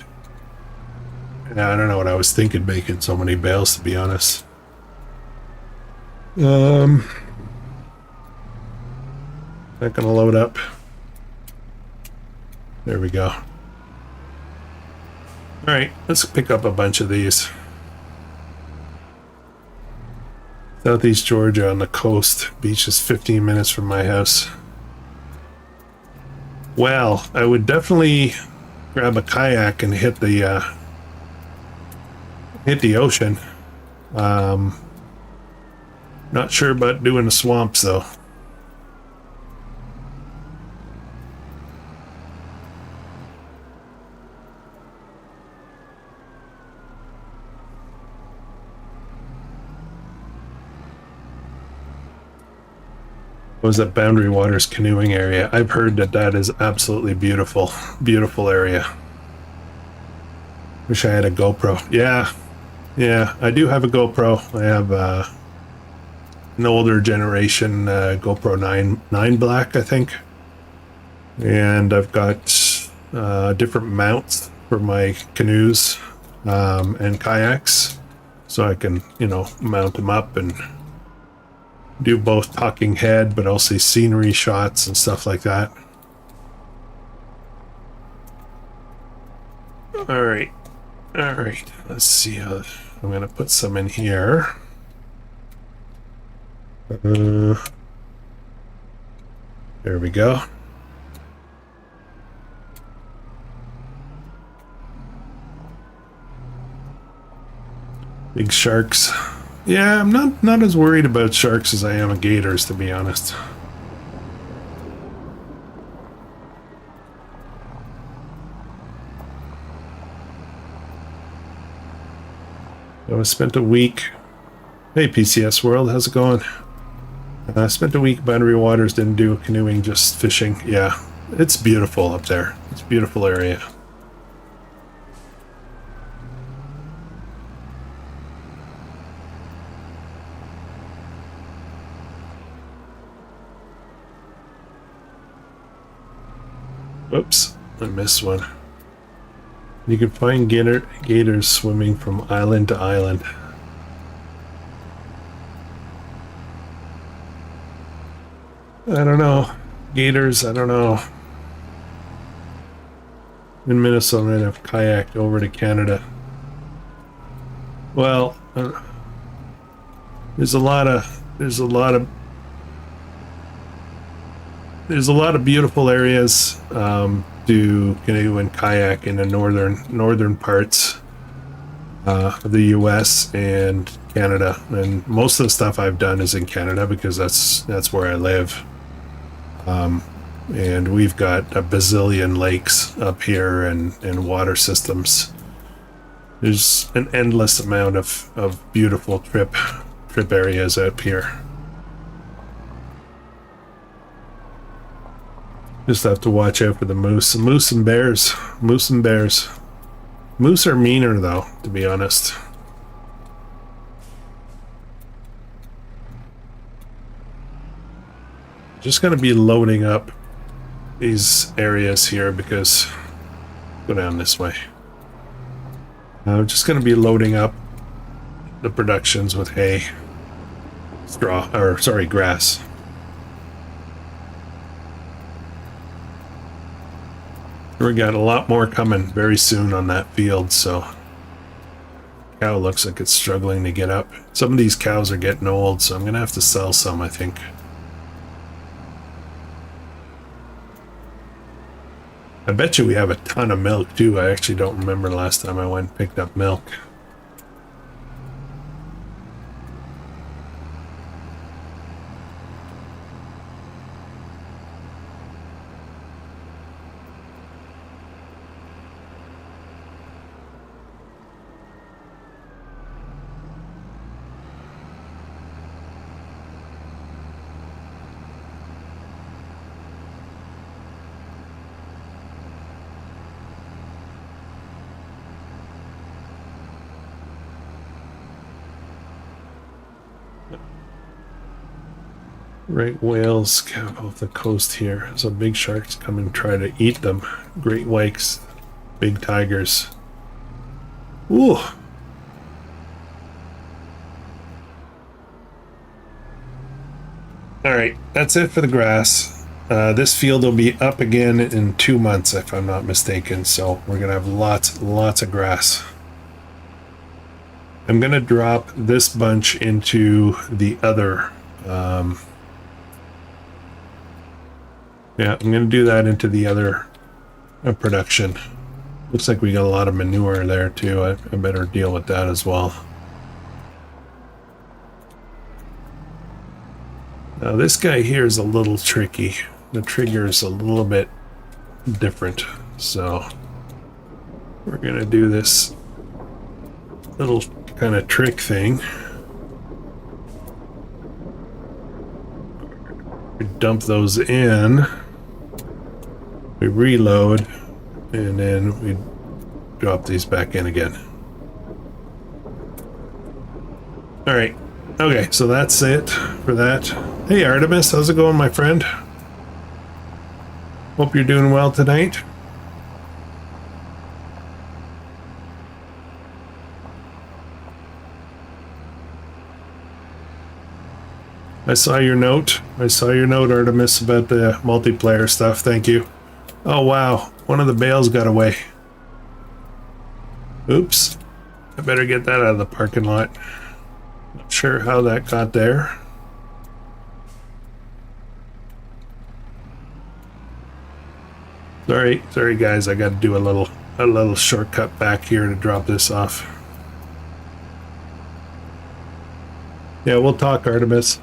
I don't know what I was thinking making so many bales, to be honest. Not gonna load up. There we go. All right, let's pick up a bunch of these. Southeast Georgia on the coast. Beach is 15 minutes from my house. Well, I would definitely grab a kayak and hit the ocean. Not sure about doing the swamps though. Was that Boundary Waters canoeing area? I've heard that that is absolutely beautiful. Beautiful area. Wish I had a GoPro. Yeah, I do have a GoPro. I have an older generation GoPro 9 Black, I think. And I've got different mounts for my canoes and kayaks. So I can, you know, mount them up and do both talking head, but also scenery shots and stuff like that. All right. Let's see how I'm gonna put some in here. There we go. Big sharks. Yeah, I'm not as worried about sharks as I am of gators, to be honest. I spent a week. Hey, PCS World, how's it going? I spent a week Boundary Waters, didn't do canoeing, just fishing. Yeah, it's beautiful up there. It's a beautiful area. Oops, I missed one. You can find gators swimming from island to island. I don't know. Gators, I don't know. In Minnesota, I've kayaked over to Canada. Well, there's a lot of beautiful areas to canoe and kayak in the northern parts of the U.S. and Canada, and most of the stuff I've done is in Canada because that's where I live. And we've got a bazillion lakes up here and water systems. There's an endless amount of beautiful trip areas up here. Just have to watch out for the moose and bears. Moose are meaner though, to be honest. Just gonna be loading up these areas here because go down this way. I'm just gonna be loading up the productions with hay, grass. We got a lot more coming very soon on that field, so cow looks like it's struggling to get up. Some of these cows are getting old, so I'm gonna have to sell some, I think. I bet you we have a ton of milk too. I actually don't remember the last time I went and picked up milk. Right whales off the coast here. So big sharks come and try to eat them. Great whites, big tigers. Ooh. All right, that's it for the grass. This field will be up again in 2 months, if I'm not mistaken. So we're gonna have lots of grass. I'm gonna drop this bunch into the other. Yeah, I'm gonna do that into the other production. Looks like we got a lot of manure there too. I better deal with that as well. Now this guy here is a little tricky. The trigger is a little bit different, so we're gonna do this little kind of trick thing. We dump those in, we reload, and then we drop these back in again. All right. Okay, so that's it for that. Hey Artemis, how's it going, my friend? Hope you're doing well tonight. I saw your note. Artemis, about the multiplayer stuff. Thank you. Oh wow, one of the bales got away. Oops. I better get that out of the parking lot. Not sure how that got there. Sorry guys, I got to do a little shortcut back here to drop this off. Yeah, we'll talk, Artemis.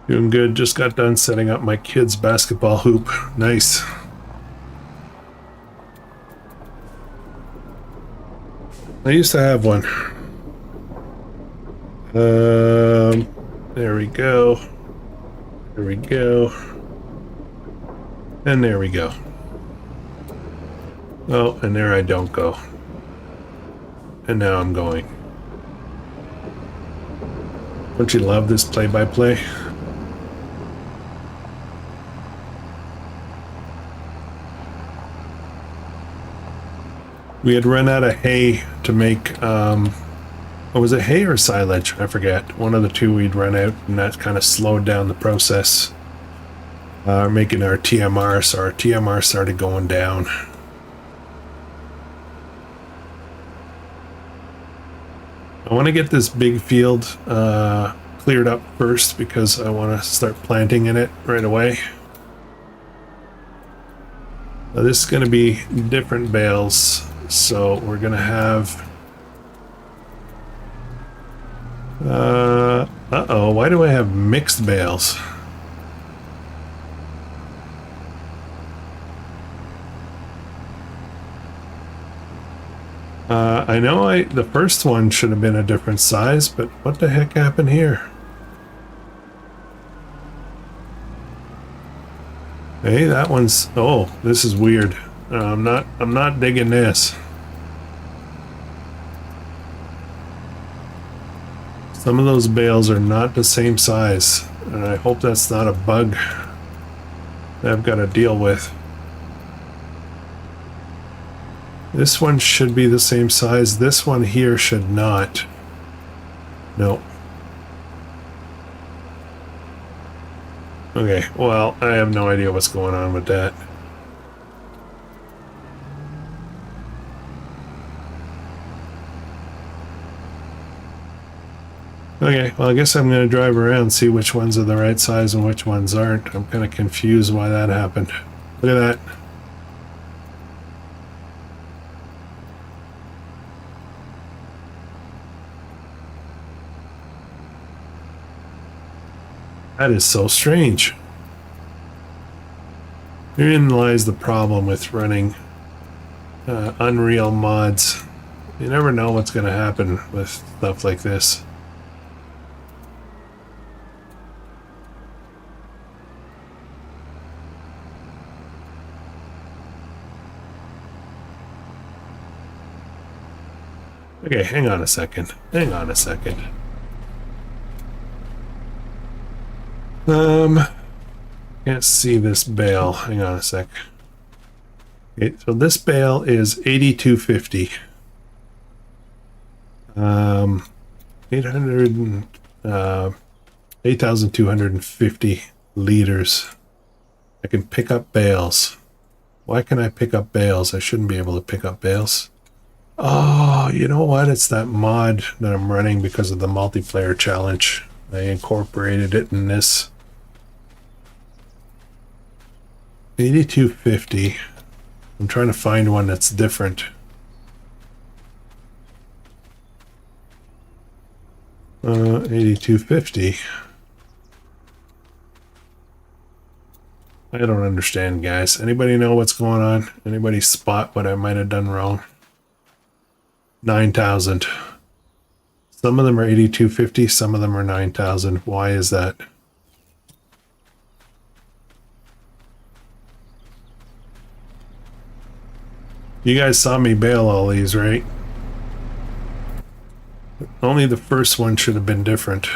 Doing good. Just got done setting up my kids' basketball hoop. Nice. I used to have one. There we go. There we go. And there we go. Oh, and there I don't go. And now I'm going. Don't you love this play-by-play? We had run out of hay to make, was it hay or silage? I forget. One of the two we'd run out, and that kind of slowed down the process. Making our TMR, so our TMR started going down. I want to get this big field cleared up first because I want to start planting in it right away. Now this is going to be different bales, so we're going to have... uh-oh, why do I have mixed bales? I know the first one should have been a different size, but what the heck happened here? Hey, that one's... oh, this is weird. I'm not digging this. Some of those bales are not the same size, and I hope that's not a bug that I've got to deal with. This one should be the same size. This one here should not. No. Okay, well, I have no idea what's going on with that. Okay, well, I guess I'm going to drive around, see which ones are the right size and which ones aren't. I'm kind of confused why that happened. Look at that. That is so strange. Herein lies the problem with running Unreal mods. You never know what's going to happen with stuff like this. Okay, hang on a second. Hang on a second. Can't see this bale. Hang on a sec. Okay, so this bale is 8250. 800 8,250 liters. I can pick up bales. Why can I pick up bales? I shouldn't be able to pick up bales. Oh, you know what? It's that mod that I'm running because of the multiplayer challenge. I incorporated it in this. 8250. I'm trying to find one that's different. 8250. I don't understand, guys. Anybody know what's going on? Anybody spot what I might have done wrong? 9,000. Some of them are 8250, some of them are 9,000. Why is that? You guys saw me bail all these, right? Only the first one should have been different.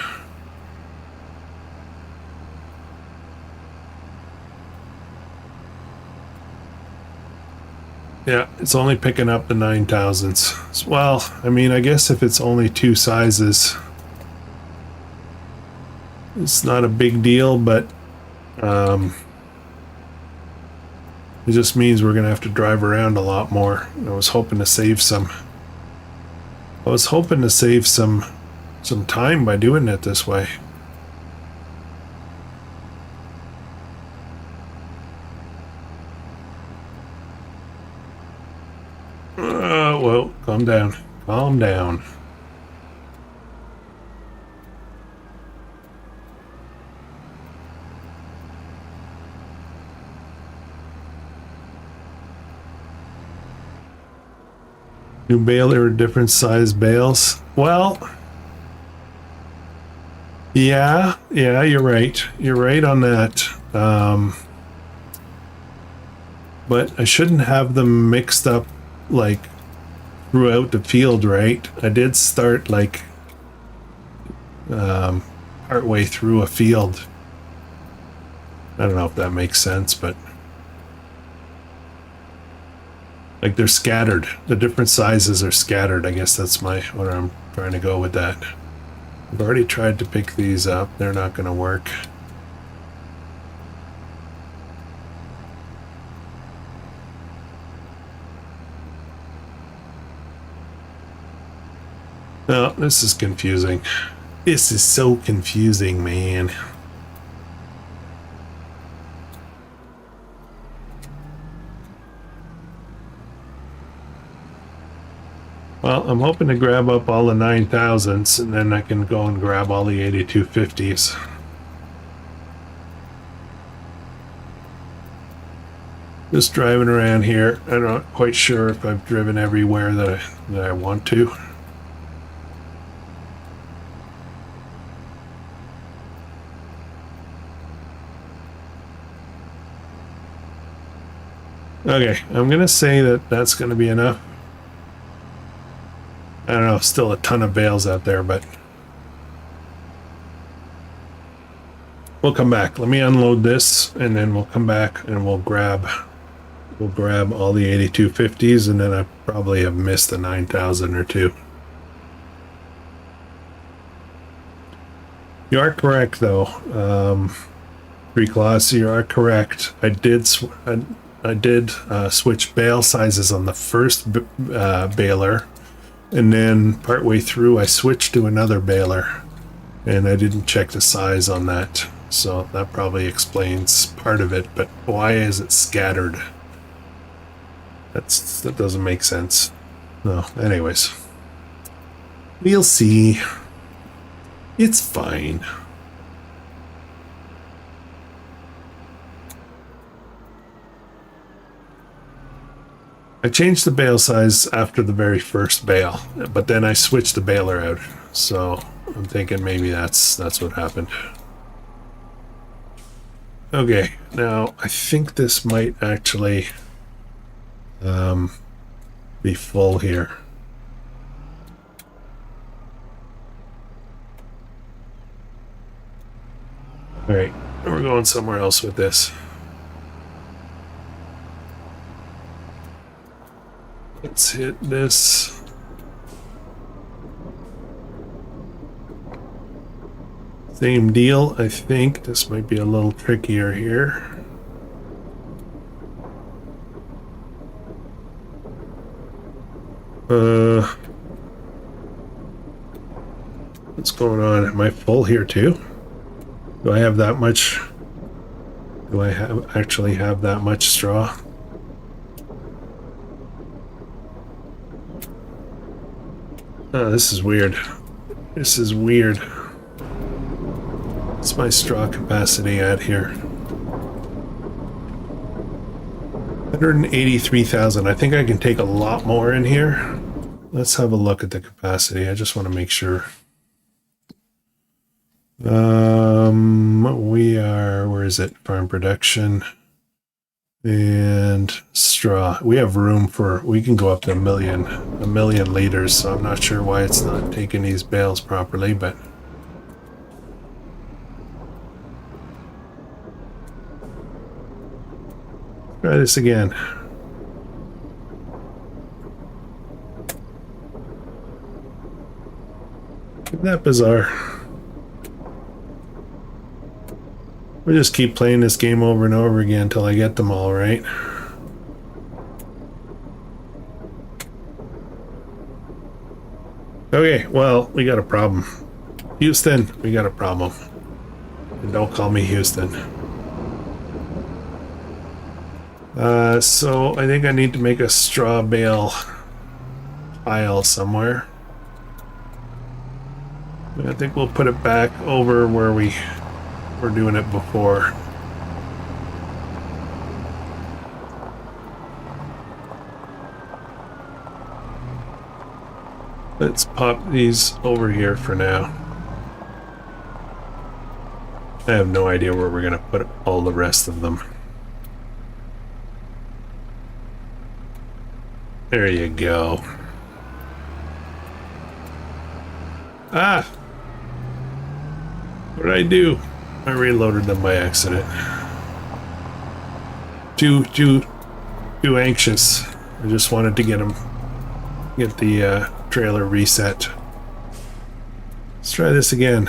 Yeah, it's only picking up the 9,000s. Well, I mean, I guess if it's only two sizes, it's not a big deal, but it just means we're gonna have to drive around a lot more. I was hoping to save some. I was hoping to save some time by doing it this way. Well, calm down. Calm down. New baler, different size bales. Well, yeah, you're right. You're right on that. But I shouldn't have them mixed up like throughout the field, right? I did start like partway through a field. I don't know if that makes sense, but like they're scattered. The different sizes are scattered. I guess that's what I'm trying to go with that. I've already tried to pick these up. They're not going to work. No, this is confusing. This is so confusing, man. Well, I'm hoping to grab up all the 9,000s and then I can go and grab all the 8250s. Just driving around here. I'm not quite sure if I've driven everywhere that I want to. Okay, I'm gonna say that that's gonna be enough. I don't know, still a ton of bales out there, but we'll come back. Let me unload this and then we'll come back and we'll grab all the 8250s, and then I probably have missed the 9,000 or two. You are correct though. Free Class, you are correct. I did switch bale sizes on the first baler, and then partway through I switched to another baler, and I didn't check the size on that, so that probably explains part of it. But why is it scattered? That doesn't make sense. No, anyways, we'll see. It's fine. I changed the bale size after the very first bale, but then I switched the baler out. So I'm thinking maybe that's what happened. Okay, now I think this might actually be full here. All right, we're going somewhere else with this. Let's hit this. Same deal. I think this might be a little trickier here. What's going on? Am I full here too? Do I have that much? Do I actually have that much straw? Oh, this is weird. This is weird. What's my straw capacity at here? 183,000. I think I can take a lot more in here. Let's have a look at the capacity. I just want to make sure. We are, where is it? Farm production and straw. We have room for, we can go up to a million liters, so I'm not sure why it's not taking these bales properly, but try this again. Isn't that bizarre? We'll just keep playing this game over and over again until I get them all, right? Okay, well, we got a problem. Houston, we got a problem. And don't call me Houston. So I think I need to make a straw bale pile somewhere. I think we'll put it back over where we were doing it before. Let's pop these over here for now. I have no idea where we're going to put all the rest of them. There you go. Ah! What did I do? I reloaded them by accident. Too anxious. I just wanted to get the trailer reset. Let's try this again.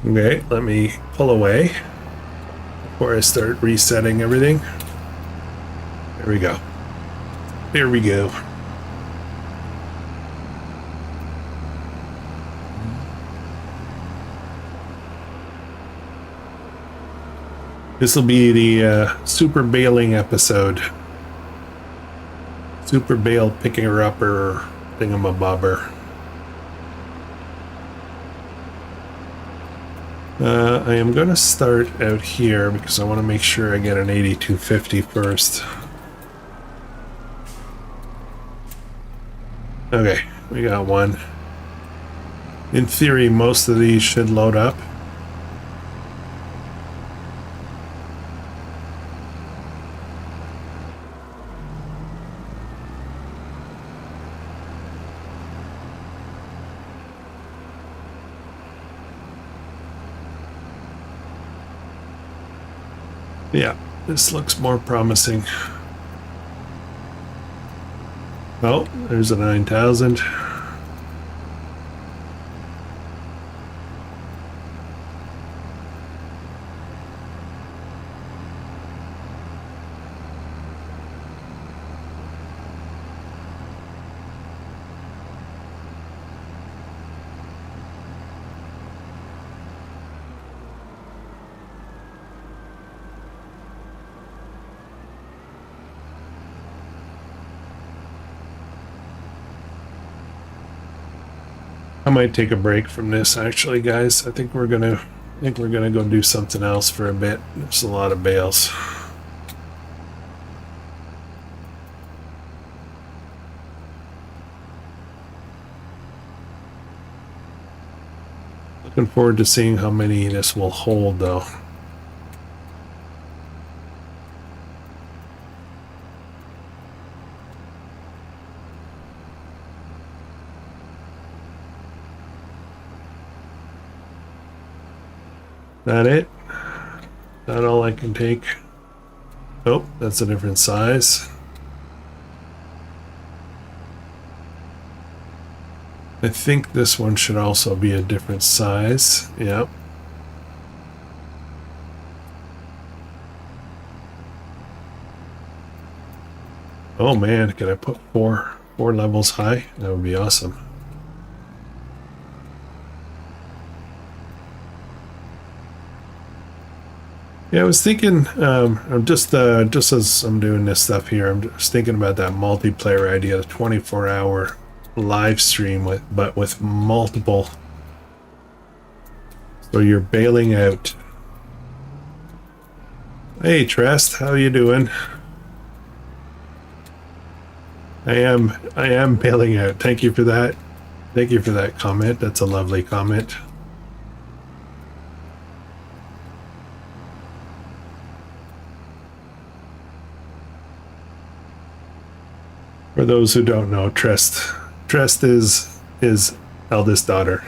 Okay, let me pull away before I start resetting everything. There we go. There we go. This will be the super baling episode. Super bale picking her up or thingamabobber. I am going to start out here because I want to make sure I get an 8250 first. Okay, we got one. In theory, most of these should load up. Yeah, this looks more promising. Oh, there's a 9,000. I might take a break from this actually, guys. I think we're gonna go do something else for a bit. There's a lot of bales. Looking forward to seeing how many this will hold though. That it? That all I can take? Oh, that's a different size. I think this one should also be a different size. Yep. Oh man, can I put four levels high? That would be awesome. Yeah, I was thinking, I'm just as I'm doing this stuff here, I'm just thinking about that multiplayer idea, the 24-hour live stream but with multiple. So you're bailing out. Hey, Trest, how you doing? I am bailing out. Thank you for that. Thank you for that comment. That's a lovely comment. For those who don't know, Trest is eldest daughter.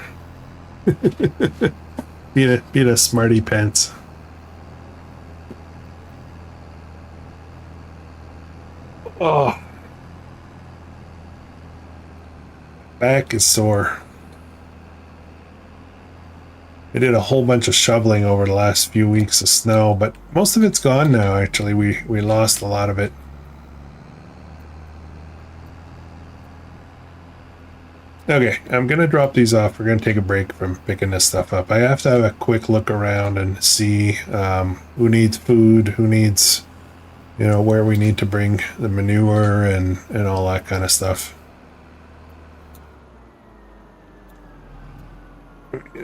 being a smarty pants. Oh, back is sore. I did a whole bunch of shoveling over the last few weeks of snow, but most of it's gone now. Actually, we lost a lot of it. Okay, I'm gonna drop these off. We're gonna take a break from picking this stuff up. I have to have a quick look around and see who needs food, who needs, where we need to bring the manure and all that kind of stuff.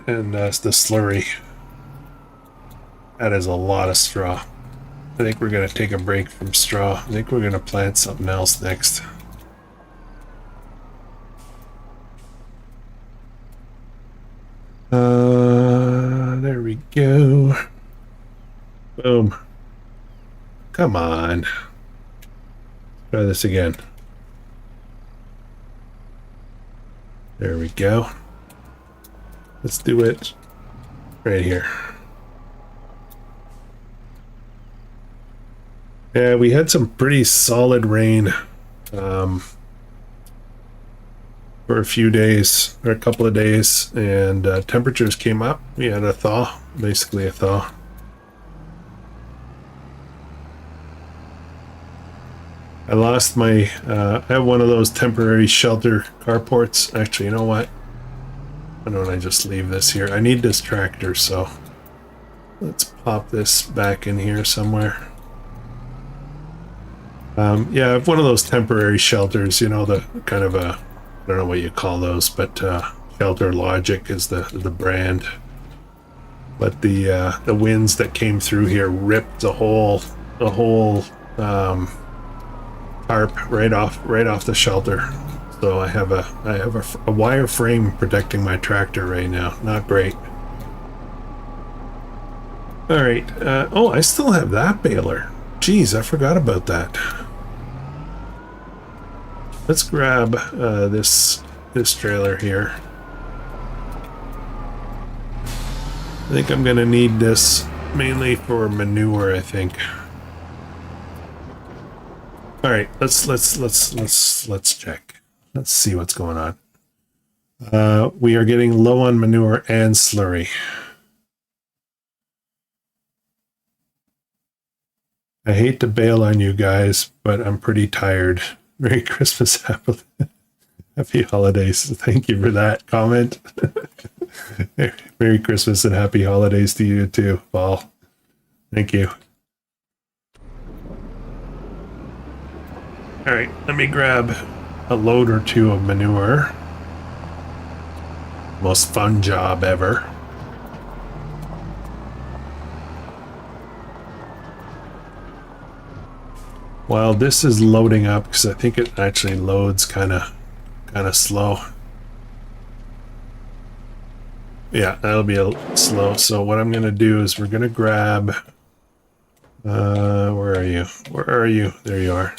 And that's the slurry. That is a lot of straw. I think we're gonna take a break from straw. I think we're gonna plant something else next. There we go. Boom. Come on. Try this again. There we go. Let's do it right here. Yeah, we had some pretty solid rain for a few days, or a couple of days, and temperatures came up. We had a thaw, basically a thaw. I lost my, I have one of those temporary shelter carports. Actually, you know what? Why don't I just leave this here? I need this tractor, so let's pop this back in here somewhere. Yeah, I have one of those temporary shelters, the kind of a, I don't know what you call those, but Shelter Logic is the brand. But the winds that came through here ripped the whole tarp right off the shelter. So I have a wire frame protecting my tractor right now. Not great. All right. Oh, I still have that baler. Jeez, I forgot about that. Let's grab this trailer here. I think I'm gonna need this mainly for manure, I think. All right, let's check. Let's see what's going on. We are getting low on manure and slurry. I hate to bail on you guys, but I'm pretty tired. Merry Christmas, happy holidays. Thank you for that comment. Merry Christmas and happy holidays to you too, Paul. Thank you. All right, let me grab a load or two of manure. Most fun job ever. While this is loading up, because I think it actually loads kind of slow. Yeah, that'll be a little slow. So what I'm gonna do is we're gonna grab. Where are you? Where are you? There you are.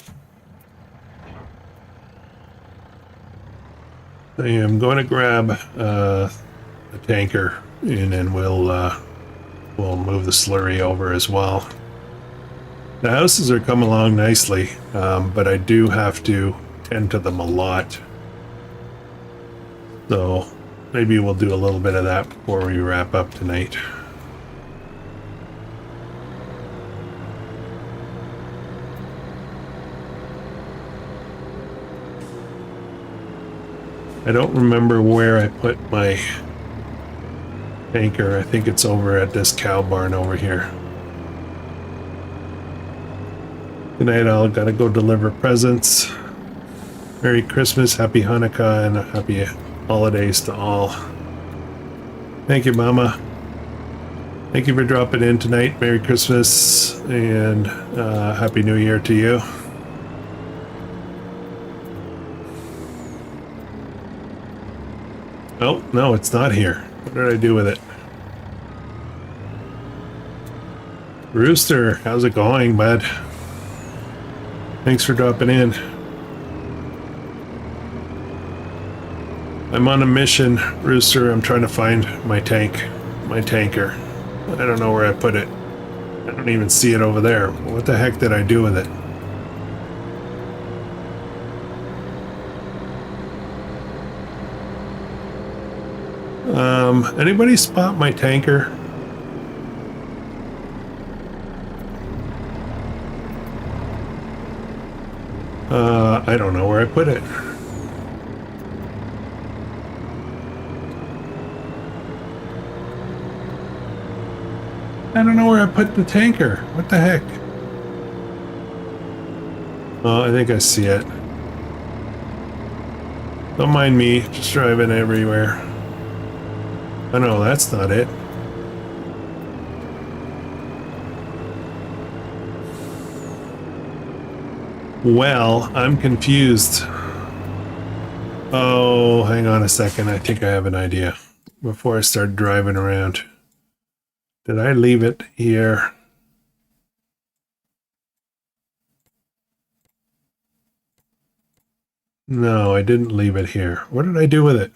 I am going to grab a tanker, and then we'll we'll move the slurry over as well. The houses are coming along nicely, but I do have to tend to them a lot. So maybe we'll do a little bit of that before we wrap up tonight. I don't remember where I put my tanker. I think it's over at this cow barn over here. Tonight I'll gotta go deliver presents. Merry Christmas, Happy Hanukkah, and Happy Holidays to all. Thank you, Mama. Thank you for dropping in tonight. Merry Christmas and Happy New Year to you. Oh, no, it's not here. What did I do with it? Rooster, how's it going, bud? Thanks for dropping in. I'm on a mission, Rooster. I'm trying to find my tanker. I don't know where I put it. I don't even see it over there. What the heck did I do with it? Anybody spot my tanker? I don't know where I put it. I don't know where I put the tanker. What the heck? Oh, I think I see it. Don't mind me, just driving everywhere. Oh no, that's not it. Well, I'm confused. Oh, hang on a second. I think I have an idea. Before I start driving around. Did I leave it here? No, I didn't leave it here. What did I do with it?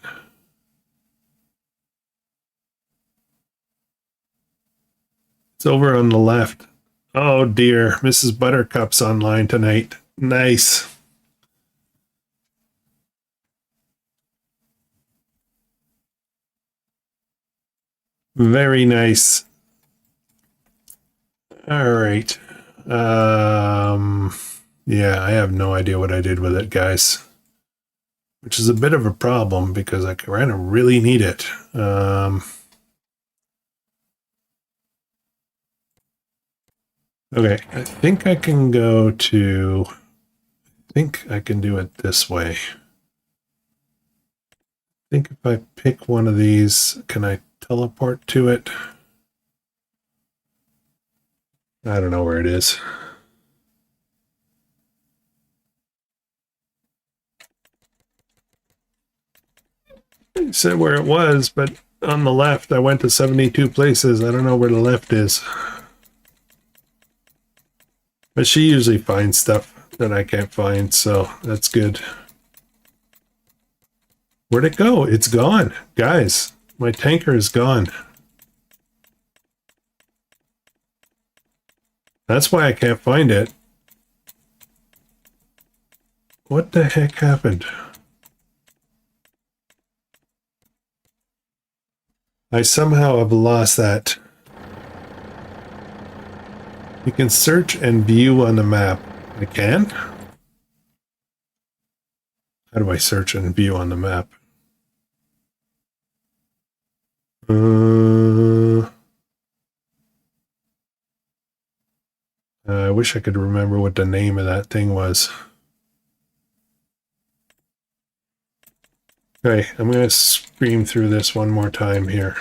It's over on the left. Oh dear, Mrs. Buttercup's online tonight. Nice. Very nice. All right. Yeah, I have no idea what I did with it, guys. Which is a bit of a problem because I kind of really need it. Okay, I think I can go to... I think I can do it this way. I think if I pick one of these, can I teleport to it? I don't know where it is. It said where it was, but on the left, I went to 72 places. I don't know where the left is. But she usually finds stuff that I can't find, so that's good. Where'd it go? It's gone. Guys, my tanker is gone. That's why I can't find it. What the heck happened? I somehow have lost that. You can search and view on the map. I can? How do I search and view on the map? I wish I could remember what the name of that thing was. Okay, I'm going to scream through this one more time here.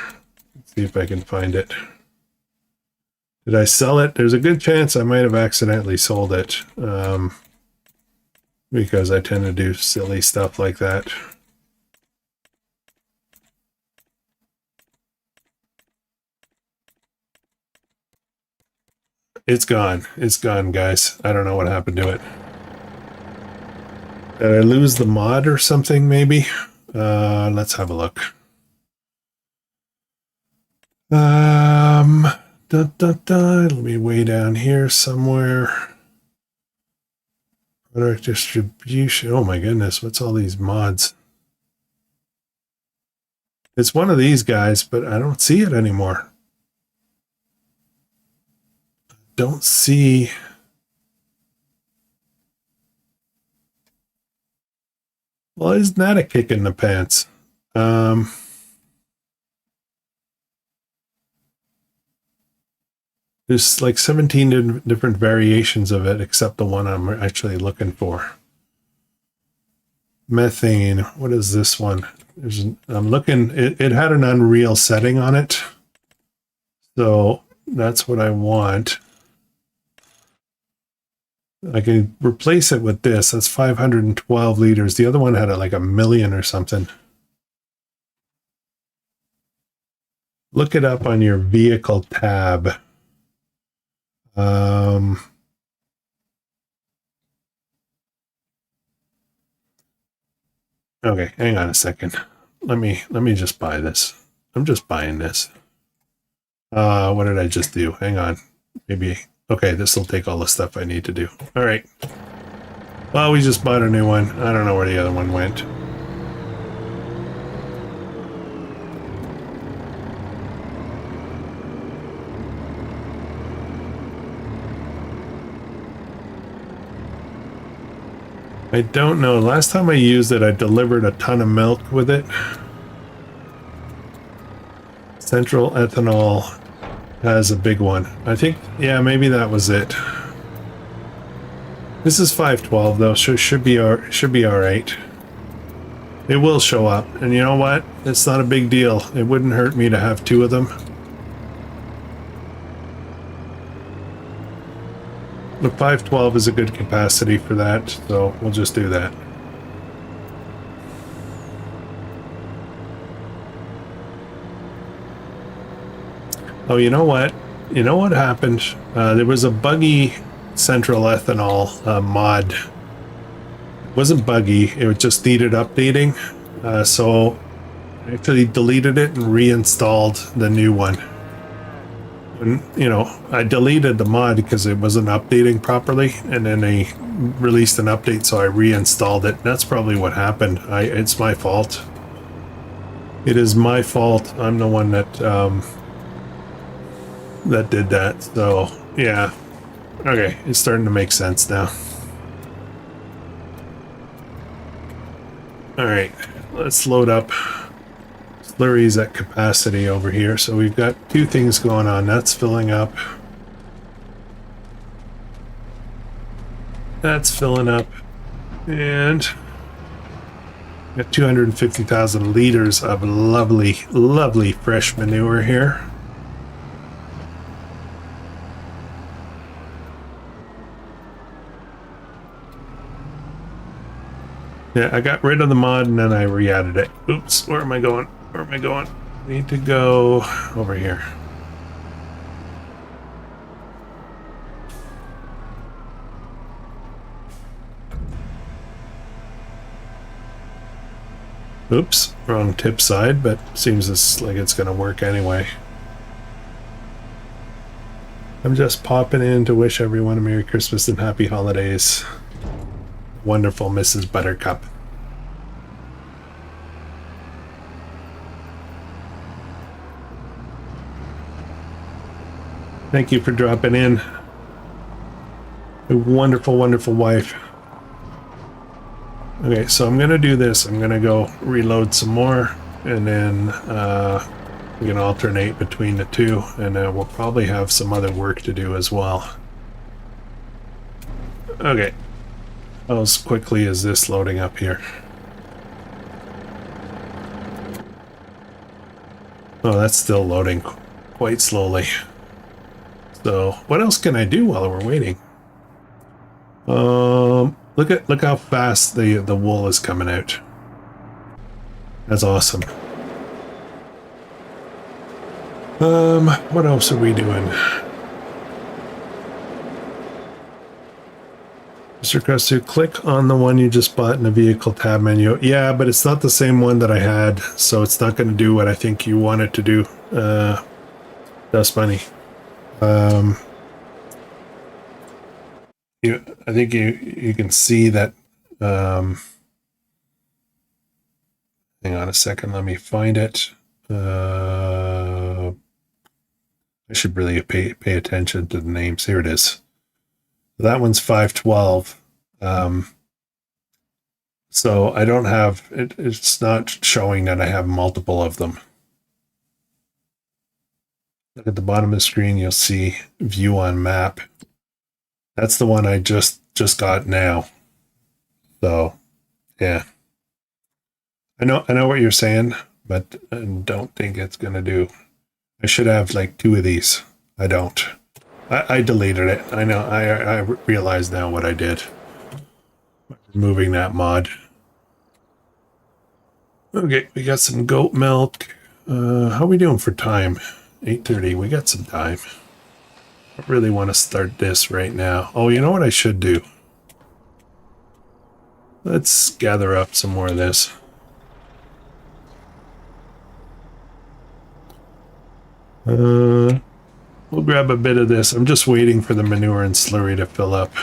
See if I can find it. Did I sell it? There's a good chance I might have accidentally sold it. Because I tend to do silly stuff like that. It's gone. It's gone, guys. I don't know what happened to it. Did I lose the mod or something, maybe? Let's have a look. Let me way down here somewhere. Product distribution. Oh my goodness, what's all these mods? It's one of these guys, but I don't see it anymore. Don't see. Well, isn't that a kick in the pants? There's like 17 different variations of it, except the one I'm actually looking for. Methane. What is this one? I'm looking. It had an Unreal setting on it, so that's what I want. I can replace it with this. That's 512 liters. The other one had like 1,000,000 or something. Look it up on your vehicle tab. Okay, hang on a second. Let me just buy this. I'm just buying this. What did I just do? Hang on. Maybe. Okay, this will take all the stuff I need to do. All right. Well, we just bought a new one. I don't know where the other one went. I don't know. Last time I used it, I delivered a ton of milk with it. Central Ethanol has a big one. I think, yeah, maybe that was it. This is 512 though, so should be all right. It will show up, and you know what? It's not a big deal. It wouldn't hurt me to have two of them. The 512 is a good capacity for that, so we'll just do that. Oh, you know what? You know what happened? There was a buggy Central Ethanol mod. It wasn't buggy, it just needed updating. So I actually deleted it and reinstalled the new one. And, you know, I deleted the mod because it wasn't updating properly, and then they released an update, so I reinstalled it. That's probably what happened. It's my fault. It is my fault. I'm the one that that did that. So yeah, okay, it's starting to make sense now. All right, let's load up slurries at capacity over here. So we've got two things going on. That's filling up. That's filling up, and got 250,000 liters of lovely, lovely fresh manure here. Yeah, I got rid of the mod and then I re-added it. Oops, where am I going? Where am I going? I need to go over here. Oops, wrong tip side, but seems like it's going to work anyway. I'm just popping in to wish everyone a Merry Christmas and Happy Holidays. Wonderful Mrs. Buttercup. Thank you for dropping in. A wonderful, wonderful wife. Okay, so I'm going to do this. I'm going to go reload some more, and then we can alternate between the two, and we'll probably have some other work to do as well. Okay. How quickly is this loading up here? Oh, that's still loading quite slowly. So, what else can I do while we're waiting? Look how fast the wool is coming out. That's awesome. What else are we doing? Mr. Krustoo, click on the one you just bought in the vehicle tab menu. Yeah, but it's not the same one that I had, so it's not going to do what I think you want it to do. Dust Bunny. Um, I think you can see that. Hang on a second. Let me find it. I should really pay attention to the names. Here it is. That one's 512. So I don't have it. It's not showing that I have multiple of them. Look at the bottom of the screen. You'll see view on map. That's the one I just got now. So, yeah. I know what you're saying, but I don't think it's gonna do. I should have like 2 of these. I don't. I deleted it. I know. I realize now what I did. Removing that mod. Okay, we got some goat milk. How are we doing for time? 8:30. We got some time. I really want to start this right now. Oh, you know what I should do? Let's gather up some more of this. We'll grab a bit of this. I'm just waiting for the manure and slurry to fill up.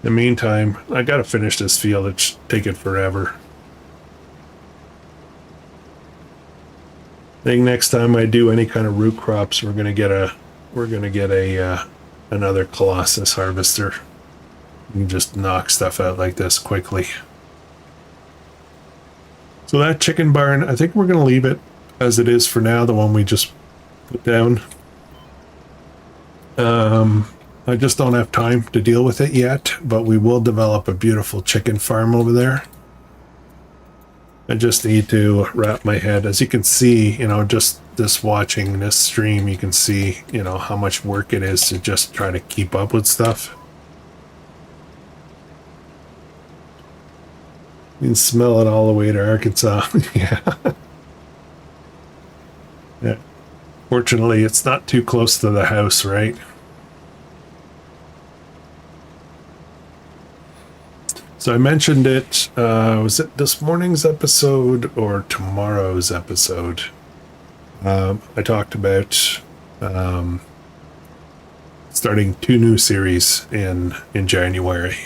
In the meantime, I gotta finish this field. It's taking forever. I think next time I do any kind of root crops, we're gonna get a another Colossus harvester. You can just knock stuff out like this quickly. So that chicken barn, I think we're gonna leave it as it is for now, the one we just put down. I just don't have time to deal with it yet, but we will develop a beautiful chicken farm over there. I just need to wrap my head. As you can see, you know, just this watching this stream, you can see, you know, how much work it is to just try to keep up with stuff. You can smell it all the way to Arkansas. Yeah. Yeah. Fortunately, it's not too close to the house, right? So I mentioned it, was it this morning's episode or tomorrow's episode? I talked about starting 2 new series in January.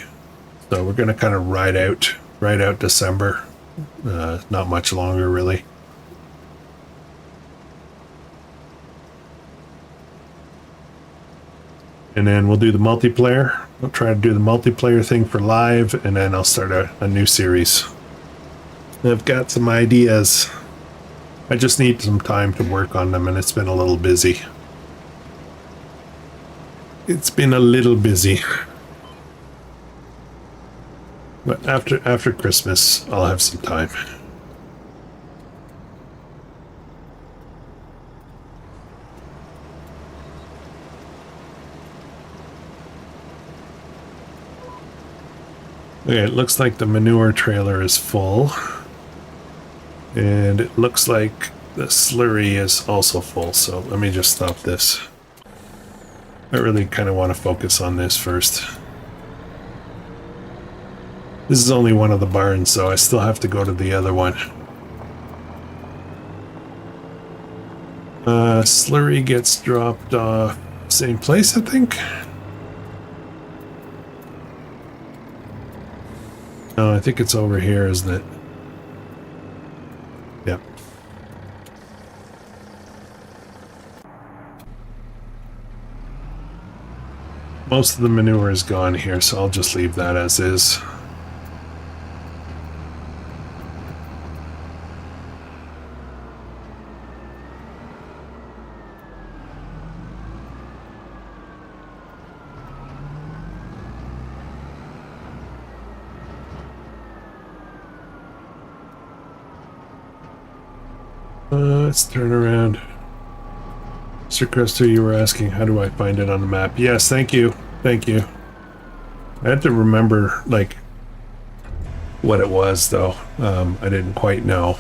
So we're going to kind of ride out December. Not much longer, really. And then we'll do the multiplayer. I'll try to do the multiplayer thing for live, and then I'll start a new series. I've got some ideas. I just need some time to work on them, and it's been a little busy. It's been a little busy. But after Christmas, I'll have some time. Okay, it looks like the manure trailer is full. And it looks like the slurry is also full, so let me just stop this. I really kind of want to focus on this first. This is only one of the barns, so I still have to go to the other one. Slurry gets dropped off same place, I think. No, I think it's over here, isn't it? Yep. Most of the manure is gone here, so I'll just leave that as is. Let's turn around. Mr. Krustoo, you were asking, how do I find it on the map? Yes, thank you. Thank you. I had to remember, like, what it was, though. I didn't quite know,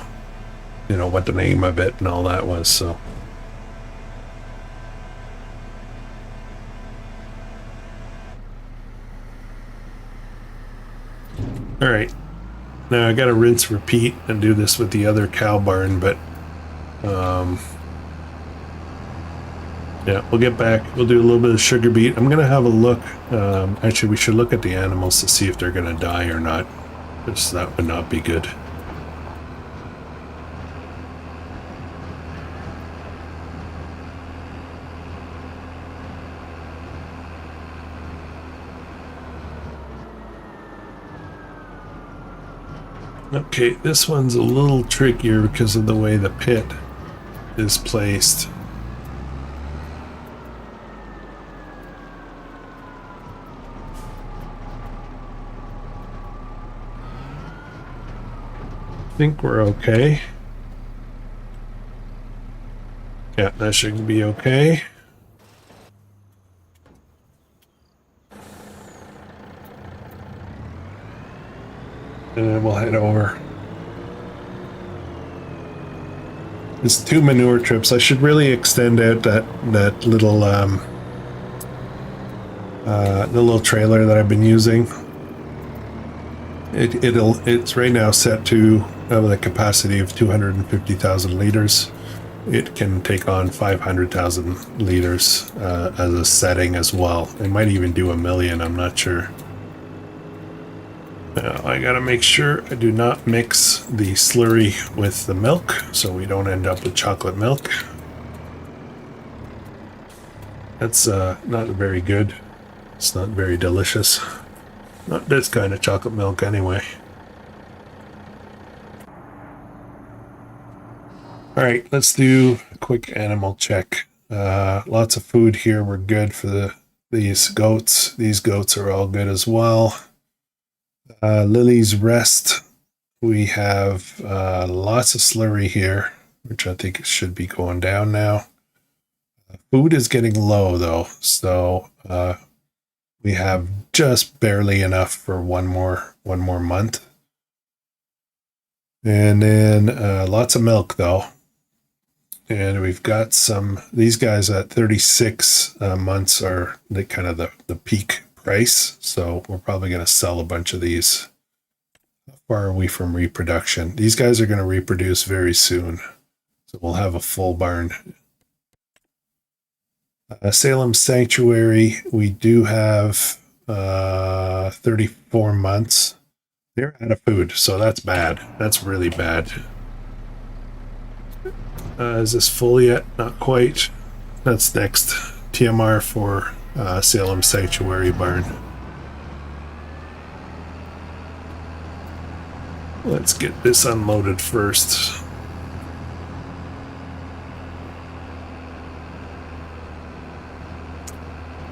you know, what the name of it and all that was, so. All right. Now I gotta rinse, repeat, and do this with the other cow barn, but Yeah, we'll get back. We'll do a little bit of sugar beet. I'm gonna have a look. Actually, we should look at the animals to see if they're gonna die or not, because that would not be good. Okay, this one's a little trickier because of the way the pit is placed. I think we're okay. Yeah, that should be okay. And then we'll head over. It's 2 manure trips. I should really extend out that little the little trailer that I've been using. It's right now set to the capacity of 250,000 liters. It can take on 500,000 liters as a setting as well. It might even do 1,000,000. I'm not sure. Now, I gotta make sure I do not mix the slurry with the milk, so we don't end up with chocolate milk. That's not very good. It's not very delicious. Not this kind of chocolate milk anyway. Alright, let's do a quick animal check. Lots of food here. We're good for these goats. These goats are all good as well. Lily's Rest, we have lots of slurry here, which I think should be going down now. Food is getting low though, so we have just barely enough for one more month. And then lots of milk though. And we've got these guys at 36 months are the kind of the peak price, so we're probably going to sell a bunch of these. How far are we from reproduction? These guys are going to reproduce very soon, so we'll have a full barn. Salem Sanctuary, we do have 34 months. They're out of food, so that's bad. That's really bad. Is this full yet? Not quite. That's next. TMR for Salem Sanctuary Barn. Let's get this unloaded first.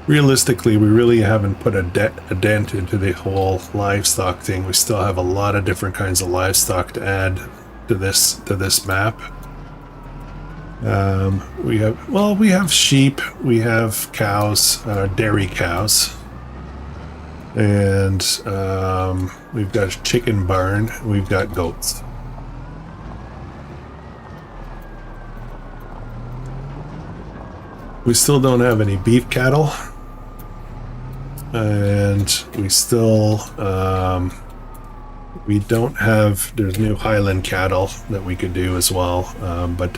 Realistically, we really haven't put a dent into the whole livestock thing. We still have a lot of different kinds of livestock to add to this map. We have sheep, we have cows, dairy cows, and we've got a chicken barn, we've got goats. We still don't have any beef cattle, and we still we don't have, there's new Highland cattle that we could do as well, but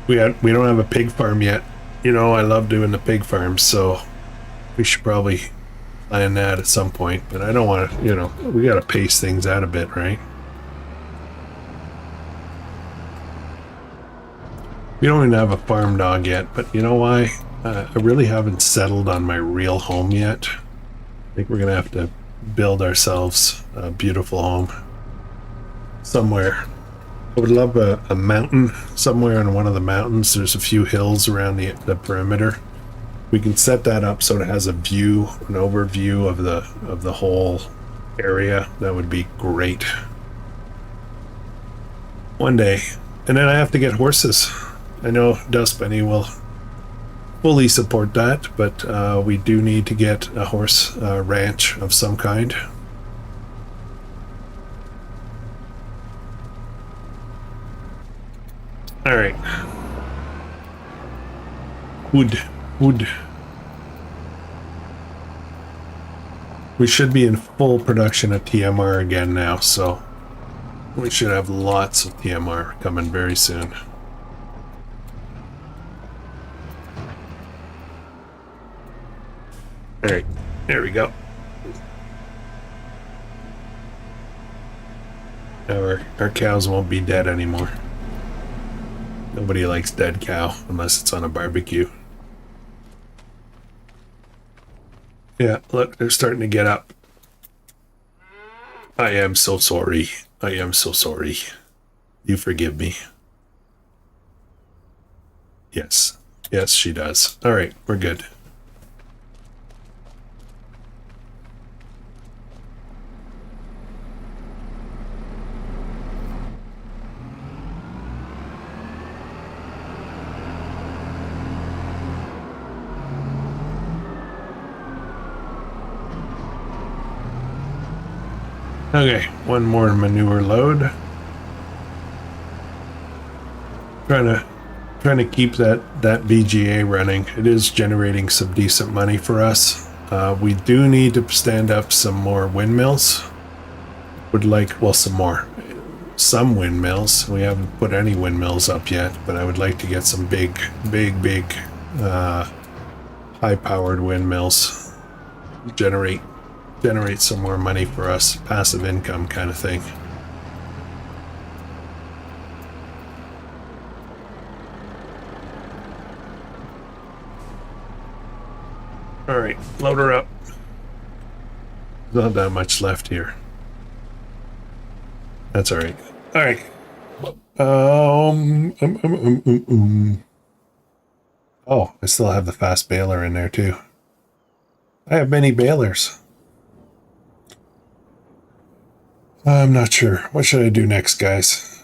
we don't have a pig farm yet. You know, I love doing the pig farms, so we should probably plan that at some point, but I don't want to, you know, we got to pace things out a bit, right? We don't even have a farm dog yet, but you know why? I really haven't settled on my real home yet. I think we're gonna have to build ourselves a beautiful home somewhere. I would love a mountain somewhere on one of the mountains. There's a few hills around the perimeter. We can set that up so it has a view, an overview of the whole area. That would be great. One day. And then I have to get horses. I know Dust Bunny will fully support that, but we do need to get a horse ranch of some kind. All right. Wood. We should be in full production of TMR again now, so we should have lots of TMR coming very soon. All right, there we go. Now our cows won't be dead anymore. Nobody likes dead cow unless it's on a barbecue. Yeah, look, they're starting to get up. I am so sorry. I am so sorry. You forgive me. Yes. Yes, she does. All right, we're good. Okay, one more manure load. Trying to keep that VGA running. It is generating some decent money for us. We do need to stand up some more windmills. Would like, well, some windmills. We haven't put any windmills up yet, but I would like to get some big high-powered windmills. Generate some more money for us, passive income kind of thing. All right, load her up. There's not that much left here. That's all right. All right. Oh, I still have the fast baler in there too. I have many balers. I'm not sure. What should I do next, guys?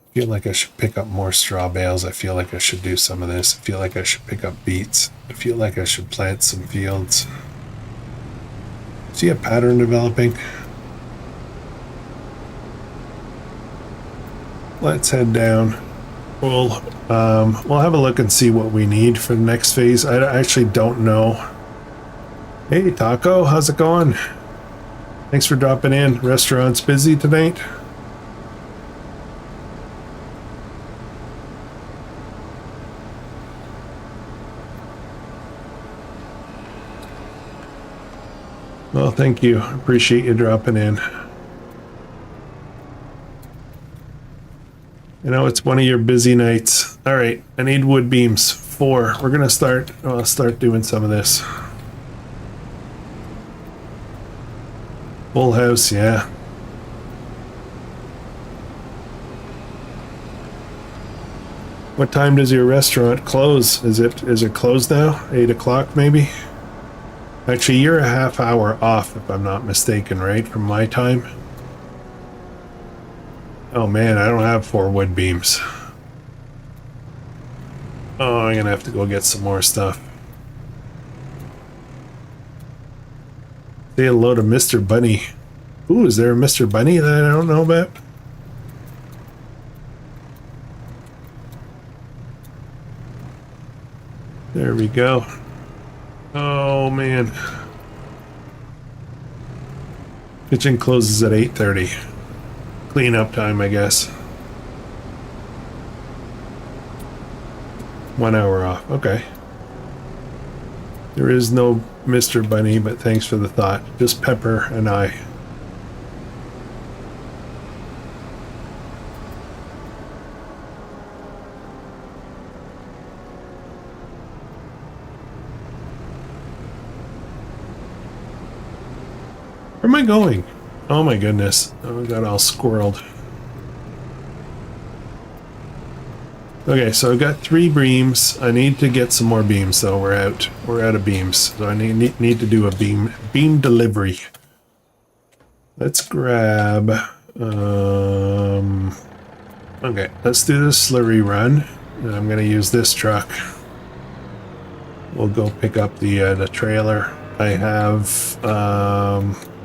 I feel like I should pick up more straw bales. I feel like I should do some of this. I feel like I should pick up beets. I feel like I should plant some fields. See a pattern developing? Let's head down. We'll have a look and see what we need for the next phase. I actually don't know. Hey, Taco, how's it going? Thanks for dropping in. Restaurant's busy tonight? Well, thank you. Appreciate you dropping in. You know, it's one of your busy nights. All right, I need wood beams. 4. We're gonna start doing some of this. Full house, yeah. What time does your restaurant close? Is it closed now? 8 o'clock maybe? Actually, you're a half hour off if I'm not mistaken, right? From my time? Oh man, I don't have 4 wood beams. Oh, I'm gonna have to go get some more stuff. Say hello to Mr. Bunny. Ooh, is there a Mr. Bunny that I don't know about? There we go. Oh man. Kitchen closes at 8:30. Clean up time, I guess. 1 hour off. Okay. There is no Mr. Bunny, but thanks for the thought. Just Pepper and I. Where am I going? Oh my goodness. Oh, I got all squirreled. Okay, so I've got 3 beams. I need to get some more beams, though. We're out of beams. So I need to do a beam delivery. Let's grab. Okay, let's do the slurry run. And I'm gonna use this truck. We'll go pick up the trailer. I have.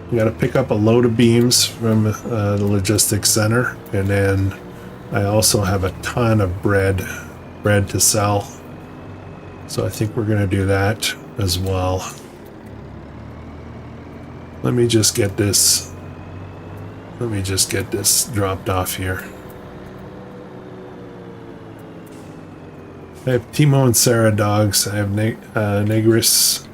Got to pick up a load of beams from the logistics center, and then I also have a ton of bread to sell. So I think we're going to do that as well. Let me just get this dropped off here. I have Timo and Sarah dogs. I have Negris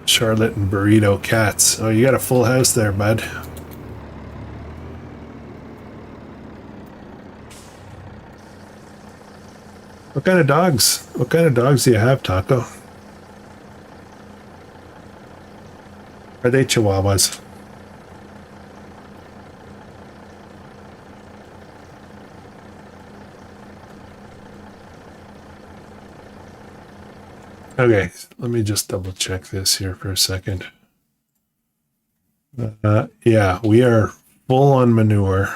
Charlotte and Burrito cats. Oh, you got a full house there, bud. What kind of dogs? What kind of dogs do you have, Taco? Are they Chihuahuas? Okay, let me just double check this here for a second. Yeah, we are full on manure,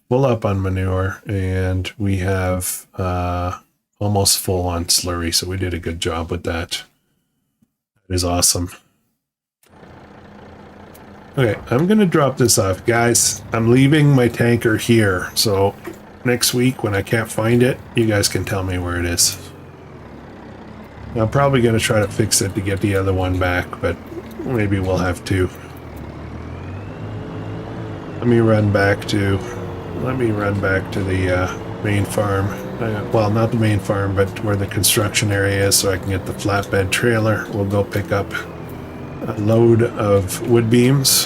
full up on manure, and we have almost full on slurry, so we did a good job with that. That is awesome. Okay, I'm going to drop this off. Guys, I'm leaving my tanker here, so next week when I can't find it, you guys can tell me where it is. I'm probably going to try to fix it to get the other one back, but maybe we'll have to. Let me run back to the main farm. Well, not the main farm, but where the construction area is, so I can get the flatbed trailer. We'll go pick up a load of wood beams.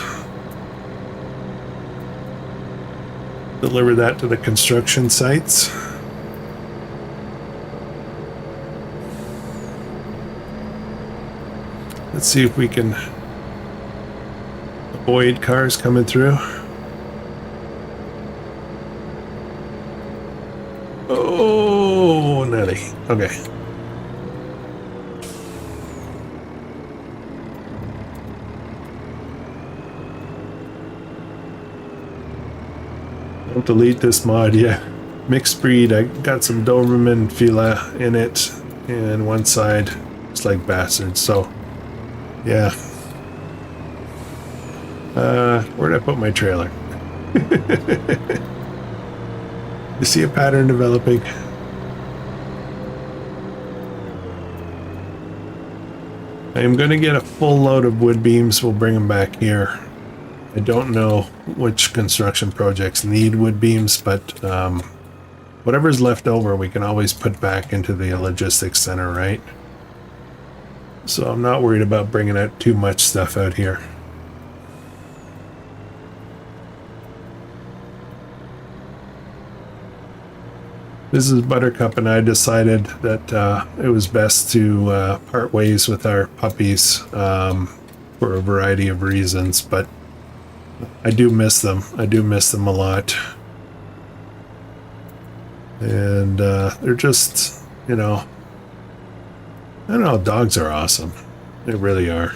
Deliver that to the construction sites. Let's see if we can avoid cars coming through. Oh, nutty. Okay. Don't delete this mod, yeah. Mixed breed. I got some Doberman Fila in it, and one side it's like bastards. So, yeah. Where'd I put my trailer? You see a pattern developing? I am going to get a full load of wood beams. We'll bring them back here. I don't know which construction projects need wood beams, but whatever's left over, we can always put back into the logistics center, right? So I'm not worried about bringing out too much stuff out here. This is Buttercup, and I decided that it was best to part ways with our puppies for a variety of reasons, but I do miss them. I do miss them a lot. And they're just, you know, I don't know, dogs are awesome. They really are.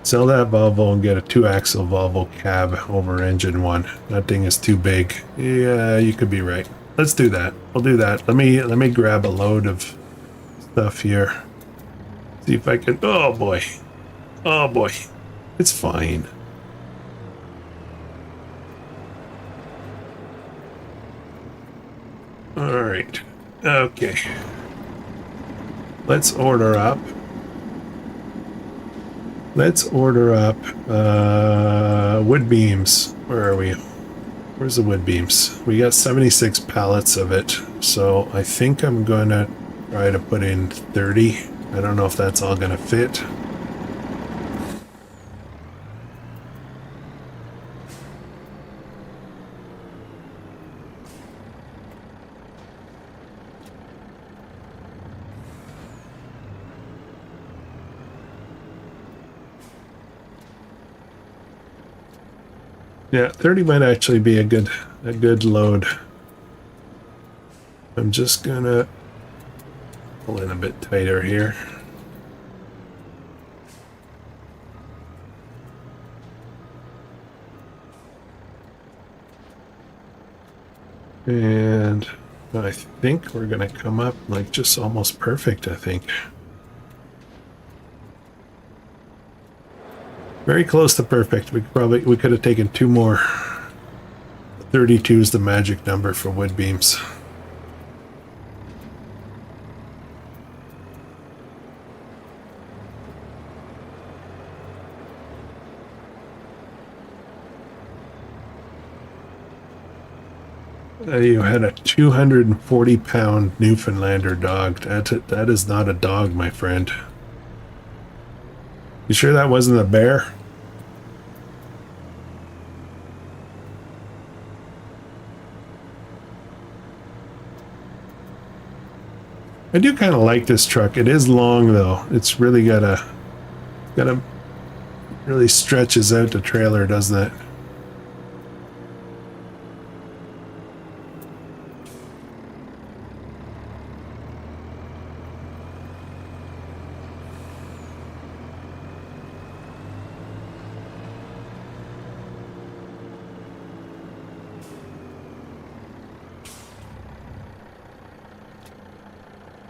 Sell that Volvo and get a 2-axle Volvo cab over engine one. That thing is too big. Yeah, you could be right. Let's do that. We'll do that. Let me grab a load of stuff here. See if I can. Oh boy. Oh boy. It's fine. All right. Okay. Let's order up. Let's order up wood beams. Where are we? Where's the wood beams? We got 76 pallets of it, so I think I'm gonna try to put in 30. I don't know if that's all gonna fit. Yeah, 30 might actually be a good load. I'm just gonna pull in a bit tighter here. And I think we're gonna come up like just almost perfect, I think. Very close to perfect. We could have taken 2 more. 32 is the magic number for wood beams. You had a 240-pound Newfoundlander dog. That is not a dog, my friend. You sure that wasn't a bear? I do kind of like this truck. It is long though. It's really got a really stretches out the trailer, doesn't it?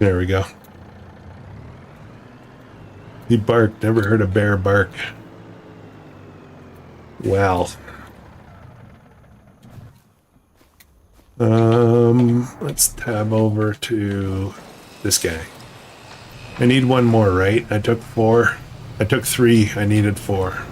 There we go. He barked. Never heard a bear bark. Well, let's tab over to this guy. I need one more, right? I took 4. I took 3. I needed 4.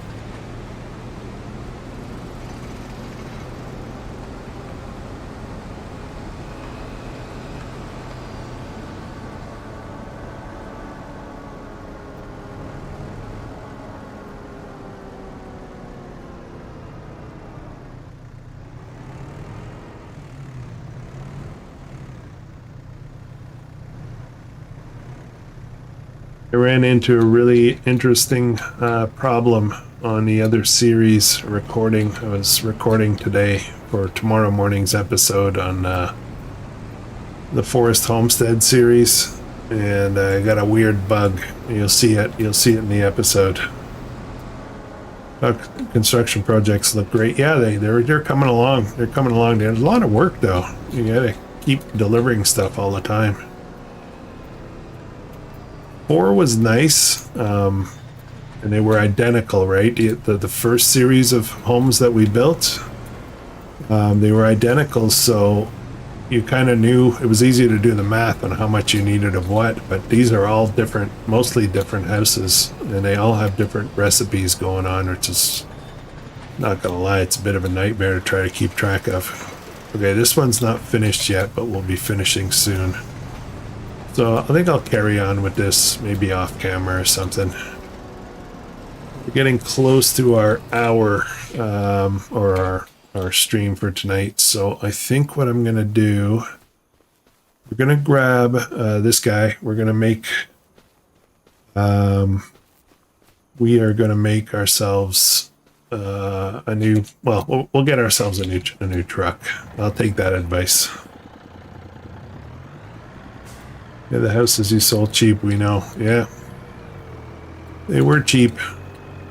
I ran into a really interesting problem on the other series recording. I was recording today for tomorrow morning's episode on the Forest Homestead series, and I got a weird bug. You'll see it. You'll see it in the episode. Construction projects look great. Yeah, they're coming along. They're coming along. There's a lot of work though. You gotta keep delivering stuff all the time. 4 was nice, and they were identical, right? The first series of homes that we built, they were identical, so you kind of knew it was easy to do the math on how much you needed of what. But these are all different, mostly different houses, and they all have different recipes going on, which is, not gonna lie, it's a bit of a nightmare to try to keep track of. Okay, this one's not finished yet, but we'll be finishing soon. So I think I'll carry on with this, maybe off camera or something. We're getting close to our hour, or our stream for tonight. So I think what I'm gonna do, we're gonna grab this guy. We're gonna make, we are gonna make ourselves a new. Well, we'll get ourselves a new truck. I'll take that advice. Yeah, the houses you sold cheap, we know. Yeah. They were cheap.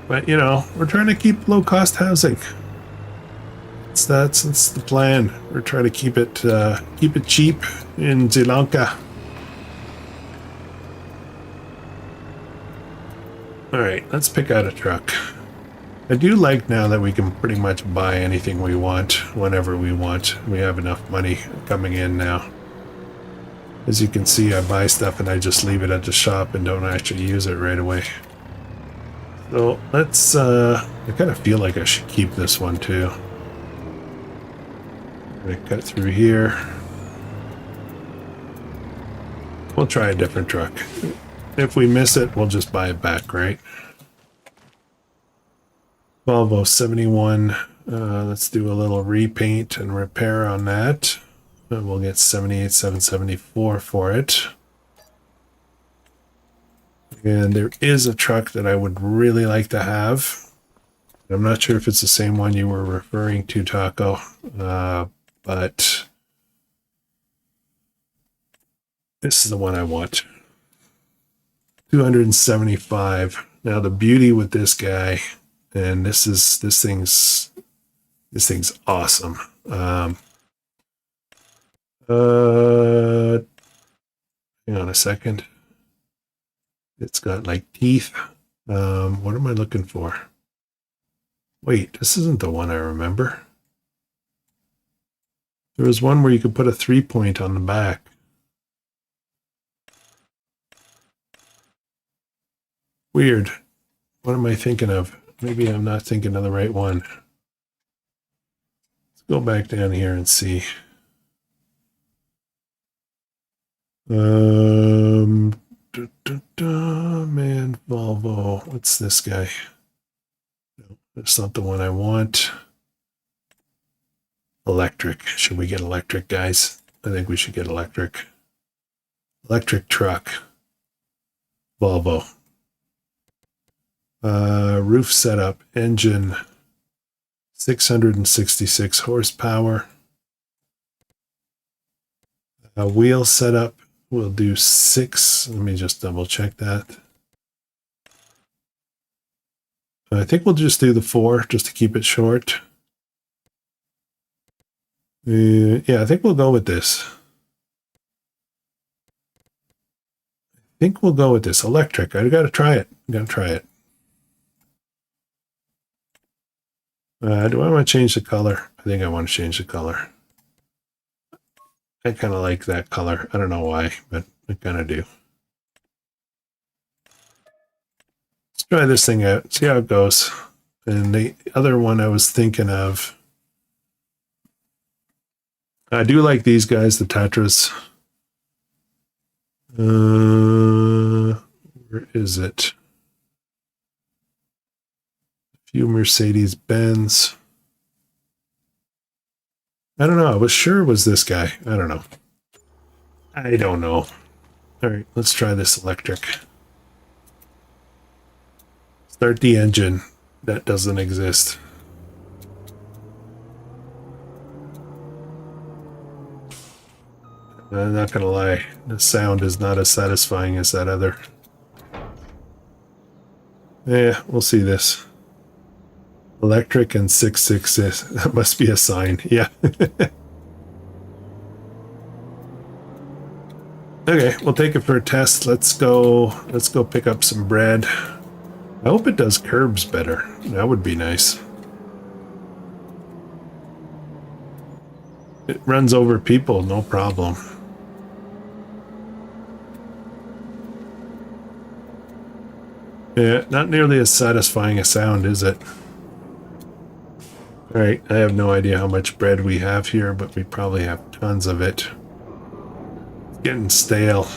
But, you know, we're trying to keep low-cost housing. That's the plan. We're trying to keep it cheap in Sri Lanka. Alright, let's pick out a truck. I do like now that we can pretty much buy anything we want, whenever we want. We have enough money coming in now. As you can see, I buy stuff and I just leave it at the shop and don't actually use it right away. So let's, I kind of feel like I should keep this one too. I'm gonna cut through here. We'll try a different truck. If we miss it, we'll just buy it back, right? Volvo 71. Let's do a little repaint and repair on that. And we'll get 78,774 for it. And there is a truck that I would really like to have. I'm not sure if it's the same one you were referring to, Taco, but this is the one I want. 275. Now the beauty with this guy, and this thing's awesome. Hang on a second. It's got like teeth. What am I looking for? Wait, this isn't the one I remember. There was one where you could put a 3-point on the back. Weird. What am I thinking of? Maybe I'm not thinking of the right one. Let's go back down here and see. Man, Volvo. What's this guy? No, that's not the one I want. Electric. Should we get electric, guys? I think we should get electric. Electric truck. Volvo. Roof setup. Engine. 666 horsepower. Wheel setup. We'll do 6. Let me just double check that. I think we'll just do the 4 just to keep it short. Yeah, I think we'll go with this. I think we'll go with this. Electric. I gotta try it. I gotta try it. Do I want to change the color? I think I want to change the color. I kind of like that color. I don't know why, but I kind of do. Let's try this thing out, see how it goes. And the other one I was thinking of, I do like these guys, the Tatras. Where is it? A few Mercedes-Benz. I don't know. I was sure it was this guy. I don't know. I don't know. All right, let's try this electric. Start the engine. That doesn't exist. I'm not gonna lie, the sound is not as satisfying as that other. Yeah, we'll see this. Electric and 666. That must be a sign. Yeah. Okay, we'll take it for a test. Let's go pick up some bread. I hope it does curbs better. That would be nice. It runs over people, no problem. Yeah, not nearly as satisfying a sound, is it? Alright, I have no idea how much bread we have here, but we probably have tons of it. It's getting stale.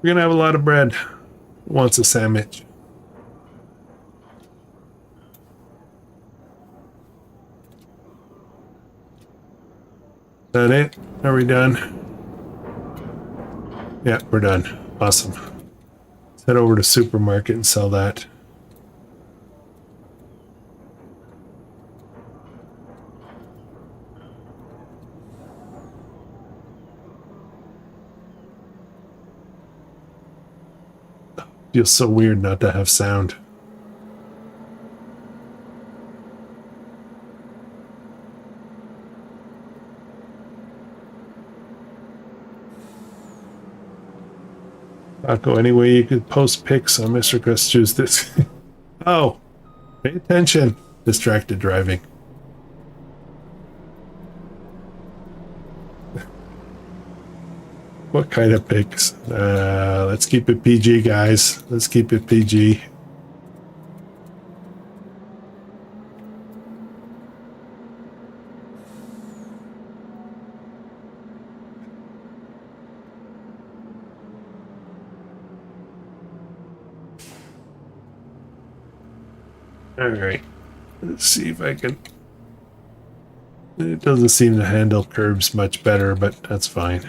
We're gonna have a lot of bread. Who wants a sandwich? Is that it? Are we done? Yeah, we're done. Awesome. Let's head over to supermarket and sell that. Feels so weird not to have sound. Taco, anyway, you could post pics on Mr. Krustoo's this. Oh, pay attention. Distracted driving. What kind of pics? Let's keep it PG, guys. Let's keep it PG. All right. Let's see if I can. It doesn't seem to handle curbs much better, but that's fine.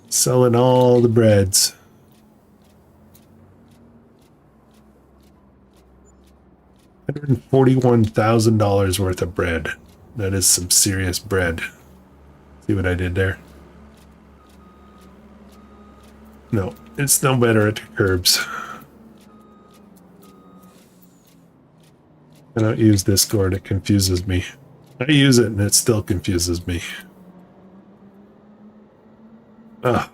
Selling all the breads. $141,000 worth of bread. That is some serious bread. See what I did there? No, it's no better at the curbs. I don't use Discord, it confuses me. I use it and it still confuses me. Ah.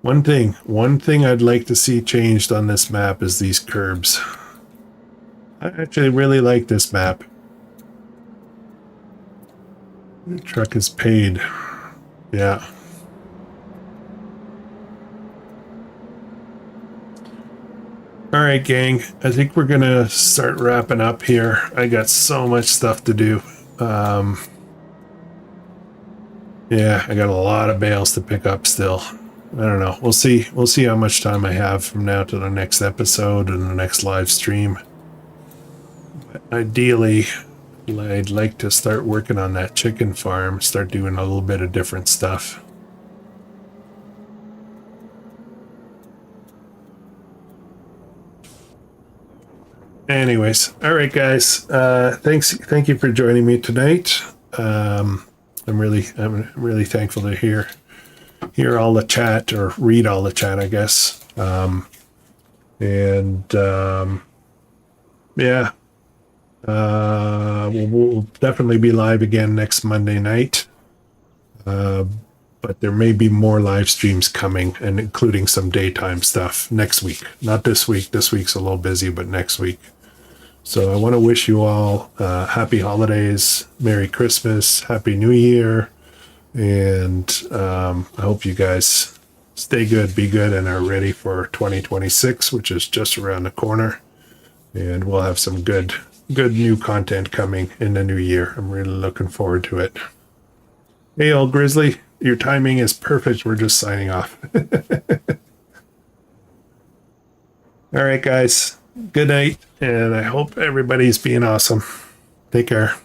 One thing I'd like to see changed on this map is these curbs. I actually really like this map. The truck is paid. Yeah. All right, gang. I think we're gonna start wrapping up here. I got so much stuff to do. Yeah, I got a lot of bales to pick up still. I don't know. We'll see. We'll see how much time I have from now to the next episode and the next live stream. But ideally, I'd like to start working on that chicken farm, start doing a little bit of different stuff. Anyways, all right, guys. Thank you for joining me tonight. I'm really thankful to hear all the chat or read all the chat, I guess. Yeah, we'll definitely be live again next Monday night. But there may be more live streams coming, and including some daytime stuff next week. Not this week. This week's a little busy, but next week. So I want to wish you all happy holidays, Merry Christmas, Happy New Year, and I hope you guys stay good, be good, and are ready for 2026, which is just around the corner. And we'll have some good new content coming in the new year. I'm really looking forward to it. Hey, old Grizzly, your timing is perfect. We're just signing off. All right, guys. Good night, and I hope everybody's being awesome. Take care.